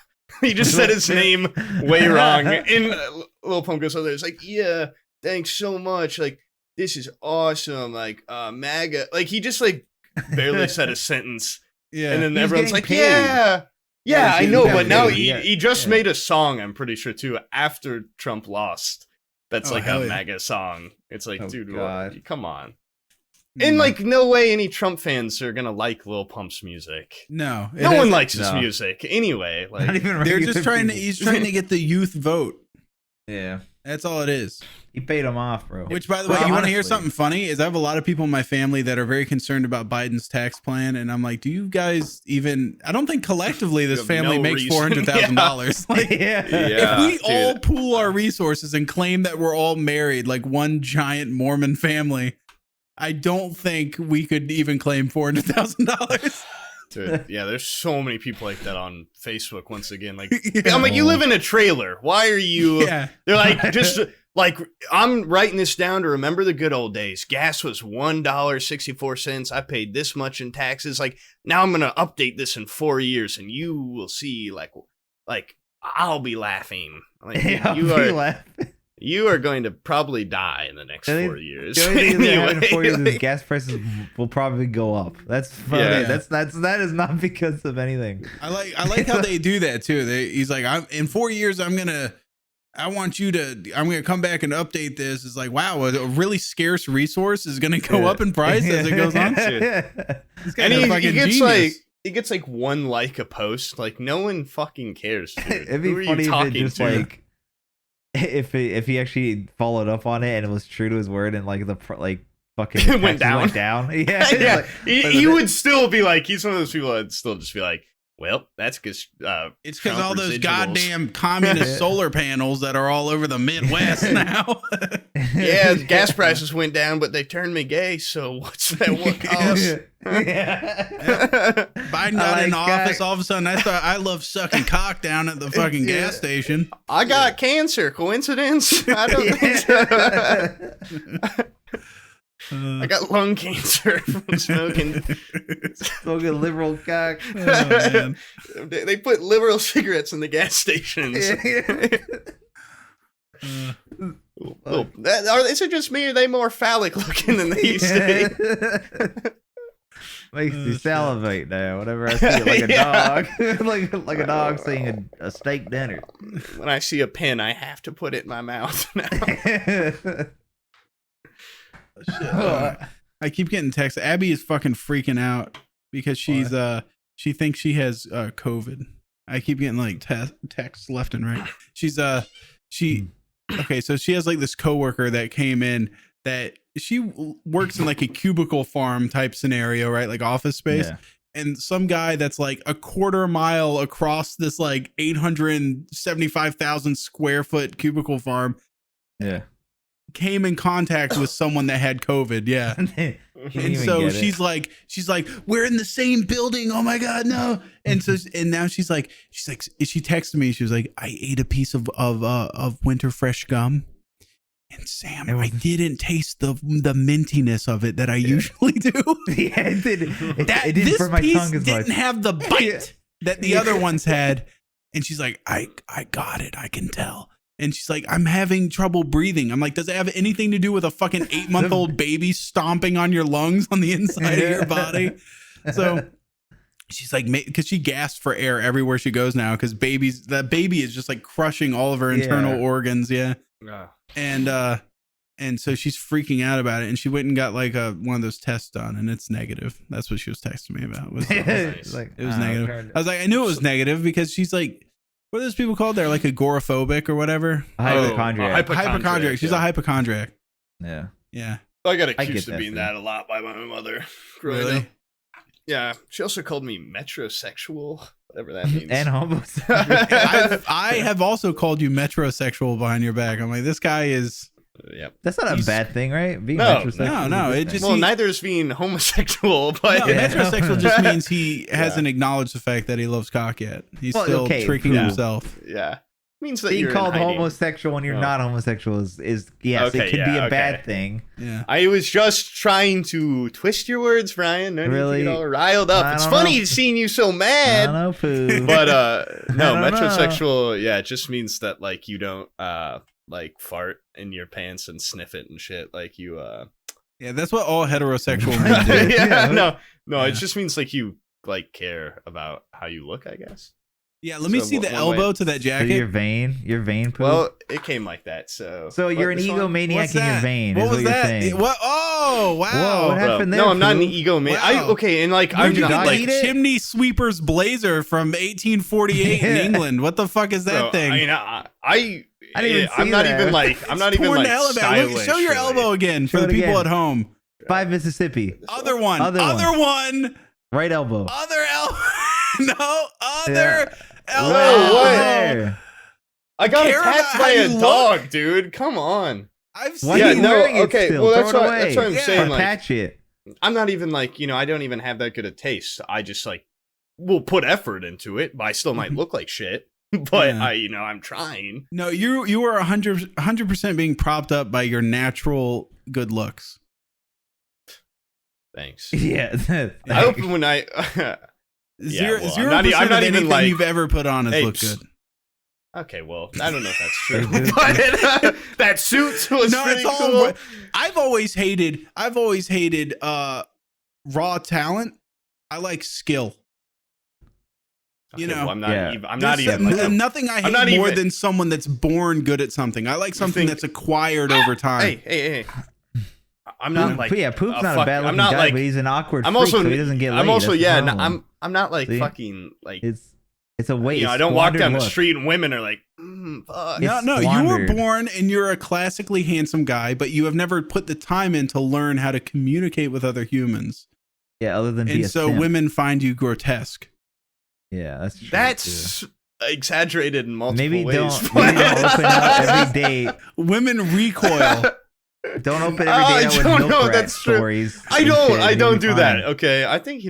He just said his name way wrong. And Lil Pump goes over there. It's like, yeah, thanks so much. Like, this is awesome. Like, MAGA. Like, he just like barely said a sentence. Yeah. And then everyone's like, paid. Yeah, I know. But now he just made a song, I'm pretty sure, too, after Trump lost. That's like a MAGA song. It's like, dude, come on. And like, no way any Trump fans are gonna like Lil Pump's music. No one likes his music anyway. Like, they're just trying to. He's trying to get the youth vote. Yeah, that's all it is. He paid him off, bro. Which, by the way, you want to hear something funny? Is I have a lot of people in my family that are very concerned about Biden's tax plan, and I'm like, do you guys even? I don't think collectively this family makes $400,000. Like, if we all pool our resources and claim that we're all married, like one giant Mormon family, I don't think we could even claim $400,000. Dude, yeah, there's so many people like that on Facebook. Once again, like, I'm like, you live in a trailer. Why are you? They're like, just like, I'm writing this down to remember the good old days. Gas was $1.64. I paid this much in taxes. Like, now I'm gonna update this in 4 years, and you will see, like I'll be laughing. Like, you are going to probably die in the next 4 years. The only thing that 4 years is gas prices will probably go up. That's funny. That is not because of anything. I like how they do that too. He's like, in 4 years, I'm gonna come back and update this. It's like, wow, a really scarce resource is gonna go up in price as it goes on. And he gets like one like a post. Like, no one fucking cares. Dude. It'd be funny if it just like. If he actually followed up on it and it was true to his word and like fucking it went down. Yeah. Like, he would still be like, he's one of those people that'd still just be like, well, that's because it's because all those goddamn communist solar panels that are all over the Midwest now. Yeah, gas prices went down, but they turned me gay. So what's that? What cost? Biden got in office. All of a sudden, I thought I love sucking cock down at the fucking gas station. I got cancer. Coincidence? I don't think so. I got lung cancer from smoking liberal cock. Oh, they put liberal cigarettes in the gas stations. Is it just me, or are they more phallic looking than they used to be? Makes me salivate now whenever I see it, like a dog. like a dog seeing a steak dinner. When I see a pin, I have to put it in my mouth now. I keep getting texts. Abby is fucking freaking out because she thinks she has COVID. I keep getting like texts left and right. Okay, so she has like this coworker that came in that she works in like a cubicle farm type scenario, right? Like office space. Yeah. And some guy that's like a quarter mile across this like 875,000 square foot cubicle farm. Yeah. Came in contact with someone that had COVID. Yeah. And so she's like, we're in the same building. Oh my God, no. And now she's like, she texted me. She was like, I ate a piece of winter fresh gum. And Sam, I didn't taste the mintiness of it that I usually do. Yeah, it did. It this burn my piece tongue as didn't much. have the bite that the other ones had. And she's like, I got it. I can tell. And she's like, I'm having trouble breathing. I'm like, does it have anything to do with a fucking 8-month-old baby stomping on your lungs on the inside of your body? So she's like, because she gasps for air everywhere she goes now, because that baby is just like crushing all of her internal organs. Yeah. And so she's freaking out about it, and she went and got like one of those tests done, and it's negative. That's what she was texting me about. It was negative. I was like, I knew it was negative because she's like, what are those people called? They're like agoraphobic or whatever. Hypochondriac. Hypochondriac. She's a hypochondriac. Yeah. Yeah. I got accused of being that a lot by my mother. Really? Yeah. She also called me metrosexual, whatever that means. And homosexual. I have also called you metrosexual behind your back. I'm like, this guy is. Yep. That's not a bad thing, right? Being metrosexual. No. It just neither is being homosexual, but metrosexual just means he hasn't acknowledged the fact that he loves cock yet. He's still tricking himself. Yeah. means that being you're called in hiding. homosexual when you're not homosexual is yes, Okay, it can be a okay. bad thing. Yeah. I was just trying to twist your words, Brian. No Really? need to get all riled up. It's don't funny know. seeing you so I mad. don't know, Poob. But no, I don't know. metrosexual, yeah, it just means that like you don't like fart in your pants and sniff it and shit. Like you Yeah, that's what all heterosexual men do. yeah, Yeah. no, Yeah. it just means like you like care about how you look, I guess. Yeah, let me So see the one elbow way- to that So jacket. you're vain, Poob. Well, it came like that, so You're What, an this one? egomaniac What's in your that? vein. What is was what that? You're saying. What? Oh, wow. Whoa, what Bro, happened there? no, I'm not an Poob? ego man. Wow. Okay, and like Where'd I'm you not get, like eat it? chimney sweeper's blazer from 1848 in Yeah. England? What the fuck is that bro, thing? I mean, I didn't even I'm see not that. even like I'm not even Torn like to hell about. stylish. Look, show your really. elbow again for Show the it people again. at home. 5 Mississippi. Other one. Other Other one. Right elbow. Other elbow. No, other elbow. No, what? There. I got Care about attacked how by a you look? dog, dude. Come on. I've Why seen are Yeah, you no, wearing it okay, still? well, Throw that's it what- away. that's what I'm Yeah. saying. Or Like, patch it. I'm not even like, I don't even have that good a taste. I just like will put effort into it, but I still might look like shit. But Yeah. I'm trying. No, you are 100% being propped up by your natural good looks. Thanks. Yeah. I hope when I Zero, well, 0% I'm not of even anything like- you've ever put on has Hey, looked psst. good. Okay, well, I don't know if that's true, Hey, dude. but that suit was No, pretty it's all. cool. I've always hated raw talent. I like skill. You Okay, know, well, I'm not Yeah. even. I'm not even. There's Like, nothing I hate not more even- than someone that's born good at something. I like something think- that's acquired over time. hey. I'm not like. Poop's not a fuck- bad I'm looking not guy, like. but he's an awkward I'm freak, also. so he doesn't get laid. I'm also. That's the Yeah. problem. I'm not like See? fucking like. It's a waste. I don't walk down the Squandered look. street and women are like, fuck. Yeah. No, you were squandered. born and you're a classically handsome guy, but you have never put the time in to learn how to communicate with other humans. Yeah, other than be And a so simp. women find you grotesque. Yeah, that's true. That's exaggerated in multiple maybe ways. don't open up every date. Women recoil. Don't open every I date up with don't milk know, rat that's true. stories. I and don't. shit. I You'll don't be do that. fine. Okay. I think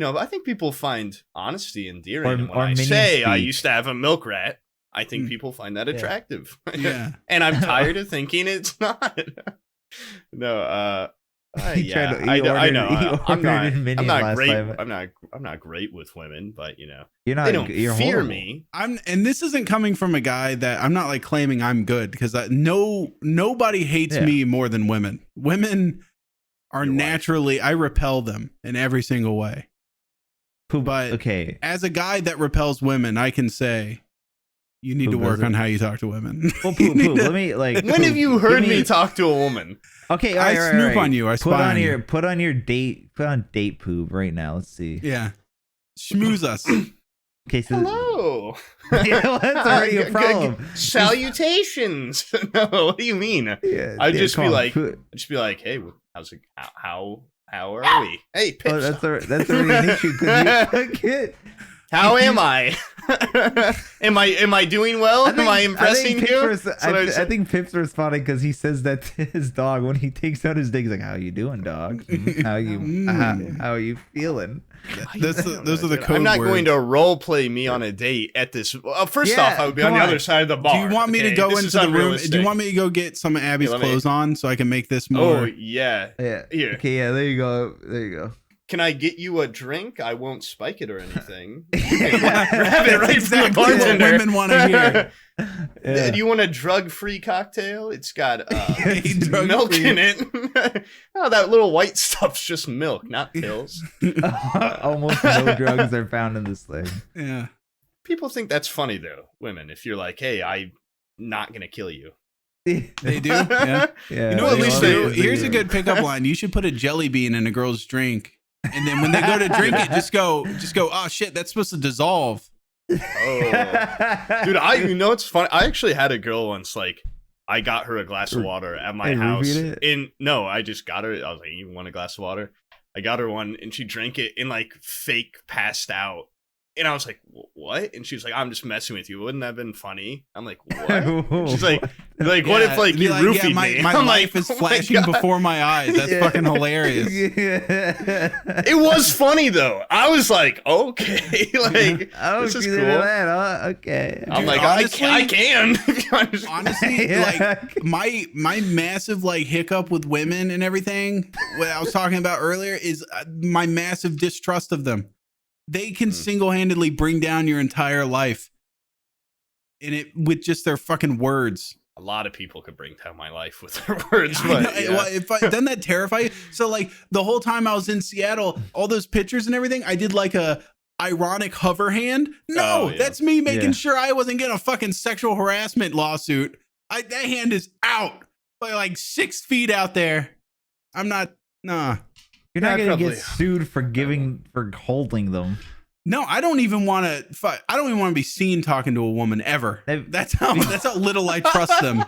people find honesty endearing. Or- And when or I minion say I speak. used to have a milk rat, I think Mm. people find that Yeah. attractive. Yeah. And I'm tired of thinking it's not. No. He Yeah. tried to- I he know. ordered- he I'm not. ordered Minion I'm not last great. time. I'm not great with women, but You're not. they don't You're fear horrible. me. And this isn't coming from a guy that I'm not like claiming I'm good because nobody hates Yeah. me more than women. Women are Your wife. naturally, I repel them in every single way. Poop. But Okay. as a guy that repels women, I can say you need Poop to work doesn't. on how you talk to women. Well, You poop. need Poop. to- Let me like. When Poop, have you give heard me talk to a woman? Okay, all I right, all right, snoop all right. on you. I spy on you. Put on your date. Put on date Poop right now. Let's see. Yeah. Schmooze us. Okay, so Hello. yeah, well, that's already a G- g- problem. Salutations. No, what do you mean? Yeah, I'd yeah, just come be on, like, Poop. hey, how's it? How are we? Hey, Pip, Oh, that's already an issue because you how am I? am I doing well? Am I impressing Pip's you? I think Pip's responding because he says that to his dog when he takes out his dick. He's like, "How you doing, dog? How are you feeling?" Those are the code I'm not words. going to role play me on a date at this. First Yeah, off, I would be on come the on. other side of the bar. Do you want me to okay? go This into is the room? Do unrealistic. you want me to go get some of Abby's Let me- clothes on so I can make this Oh more? yeah. Yeah. Here. Okay. Yeah. There you go. There you go. Can I get you a drink? I won't spike it or anything. Yeah. Grab it right from the Exactly what bartender. women want to hear. Yeah. Do you want a drug-free cocktail? It's got It's drug-free. milk in it. Oh, that little white stuff's just milk, not pills. Almost no drugs are found in this thing. Yeah. People think that's funny though, women. If you're like, "Hey, I'm not gonna kill you," They do. Yeah. Yeah, You know what they we should love do? it. Here's a good pickup line. You should put a jelly bean in a girl's drink. And then when they go to drink it, just go, oh shit, that's supposed to dissolve. Oh, dude, you know what's funny? I actually had a girl once. Like, I got her a glass of water at my Hey, house. roofied it? No, I just got her. I was like, "You want a glass of water?" I got her one, and she drank it and like fake passed out. And I was like, what? And she was like, I'm just messing with you. Wouldn't that have been funny? I'm like, what? She's like, what if like you roofied me? My life is flashing before my eyes. That's fucking hilarious. It was funny though. I was like, okay, like this is cool. Okay. I'm like, honestly, I can. Honestly, like my massive like hiccup with women and everything, what I was talking about earlier, is my massive distrust of them. They can single-handedly bring down your entire life, and it with just their fucking words. A lot of people could bring down my life with their words, but doesn't that terrify you? So, like the whole time I was in Seattle, all those pictures and everything, I did like a ironic hover hand. No, that's me making sure I wasn't getting a fucking sexual harassment lawsuit. That hand is out, like 6 feet out there. I'm not. Nah. You're not gonna get sued for holding them. No, I don't even want to. I don't even want to be seen talking to a woman ever. That's how little I trust them.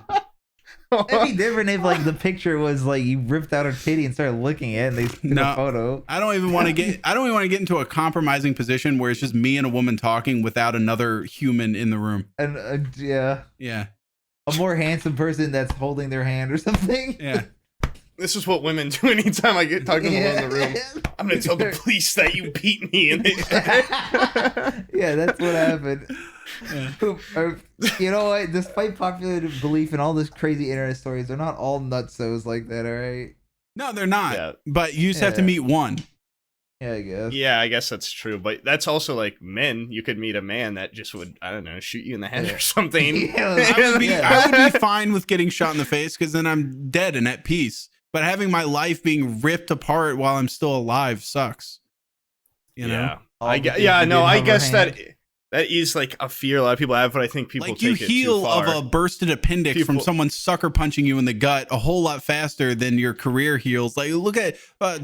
That'd be different if like the picture was like you ripped out her titty and started licking it, and they took a photo. I don't even want to get. I don't even want to get into a compromising position where it's just me and a woman talking without another human in the room. And yeah, a more handsome person that's holding their hand or something. Yeah. This is what women do anytime I get talking to them in the room. I'm going to tell the police that you beat me. And yeah, that's what happened. Yeah. You know what? Despite popular belief in all this crazy internet stories, they're not all nutsos like that, all right? No, they're not. Yeah. But you just have to meet one. Yeah, I guess. Yeah, I guess that's true. But that's also like men. You could meet a man that just would, I don't know, shoot you in the head or something. I would be fine with getting shot in the face because then I'm dead and at peace. But having my life being ripped apart while I'm still alive sucks. You know? I guess that is like a fear a lot of people have, but I think people like take it too far. You heal of a bursted appendix from someone sucker punching you in the gut a whole lot faster than your career heals. Like look at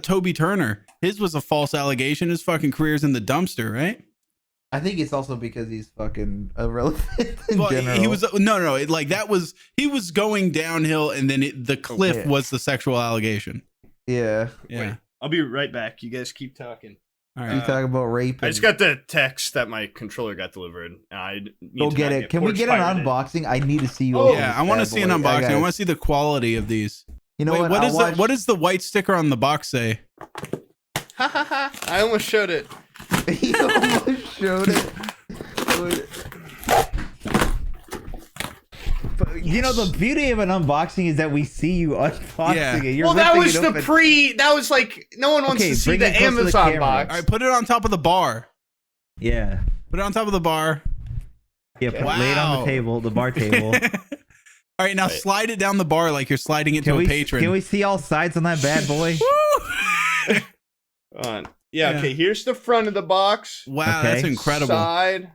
Toby Turner. His was a false allegation. His fucking career's in the dumpster, right? I think it's also because he's fucking irrelevant in general. He was he was going downhill, and then the cliff was the sexual allegation. Yeah. Wait, I'll be right back. You guys keep talking. All right. You talk about rape. I just got the text that my controller got delivered. Go get it. Can we get an unboxing? I need to see you. Oh yeah, I want to see an unboxing. I want to see the quality of these. You know what? What does the white sticker on the box say? Ha ha ha! I almost showed it. You almost showed it. But, you know, the beauty of an unboxing is that we see you unboxing it. Well, that was that was like, no one wants to see the Amazon box. All right, put it on top of the bar. Yeah. Put it on top of the bar. Yeah, lay it on the table, the bar table. All right, now slide it down the bar like you're sliding it to a patron. Can we see all sides on that bad boy? Hold on. Yeah, okay, here's the front of the box. Wow, that's incredible. Side,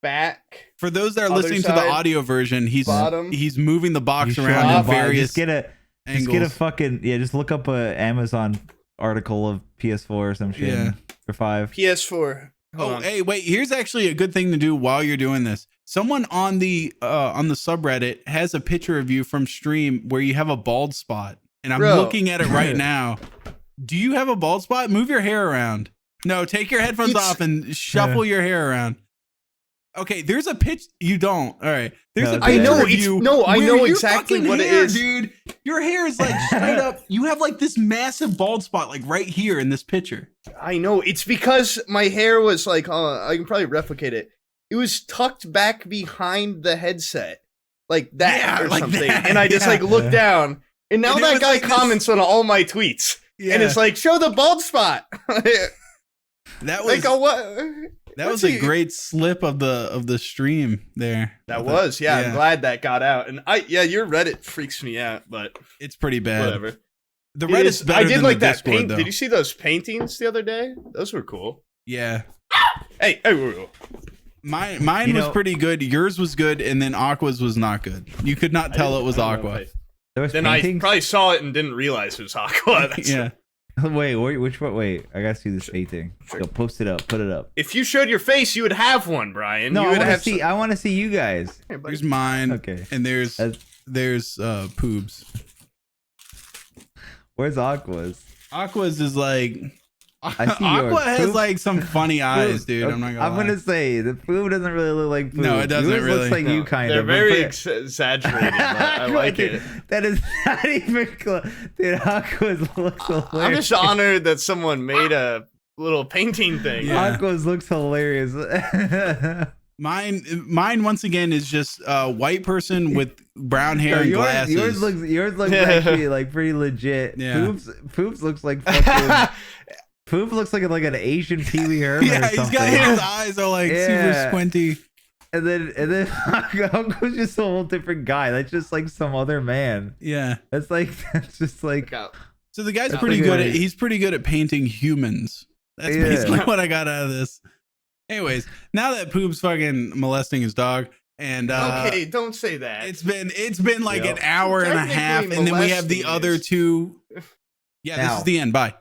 back. For those that are listening to the audio version, he's moving the box around in various angles. Just get a fucking, just look up a Amazon article of PS4 or some shit for 5. PS4. Hey, wait, here's actually a good thing to do while you're doing this. Someone on the subreddit has a picture of you from stream where you have a bald spot. And I'm looking at it right now. Do you have a bald spot? Move your hair around. No, take your headphones off and shuffle your hair around. Okay, there's a pitch. You don't. All right. There's a picture of you. No, I know exactly what it is, dude. Your hair is like straight up. You have like this massive bald spot, like right here in this picture. I know. It's because my hair was like, I can probably replicate it. It was tucked back behind the headset, like that or like something. That. And I just like looked down, and now that guy comments on all my tweets. Yeah. And it's like, show the bald spot. That was like, what? That was a great slip of the stream there. That was, I'm glad that got out. And your Reddit freaks me out, but it's pretty bad. Whatever. The Reddit's better than the Discord, though. Did you see those paintings the other day? Those were cool. Yeah. Hey. Mine was pretty good. Yours was good, and then Aqua's was not good. You could not tell it was Aqua. Then I probably saw it and didn't realize it was Aqua. Wait, which one? Wait, I gotta see this painting. Yo, post it up, put it up. If you showed your face, you would have one, Brian. No, I want to see you guys. Here's mine. Okay, and there's Poob's. Where's Aqua's? Aqua's is like I see Aqua yours. has Poob- like some funny eyes, dude. Okay, I'm not I'm gonna say the Poob doesn't really look like Poob. No, it doesn't Yours really. looks like you kind They're of. very exaggerated, but I like Dude, it. That is not even close. Dude, Aqua's looks hilarious. I'm just honored that someone made a little painting thing. Yeah. Aqua's looks hilarious. Mine once again is just a white person with brown hair and glasses. Yours looks actually like pretty legit. Yeah. Poobs looks like fucking. Poob looks like an Asian Pee Wee Herman Yeah, or he's something. got his eyes are like super squinty. And then Aqua's just a whole different guy. That's just like some other man. Yeah. That's just like. So the guy's That's pretty like good a- at he's pretty good at painting humans. That's Yeah. basically what I got out of this. Anyways, now that Poob's fucking molesting his dog, and Okay, don't say that. it's been like Yep. an hour and a half, Technically and then we have the molesting other is- two. Yeah, this Now. is the end. Bye.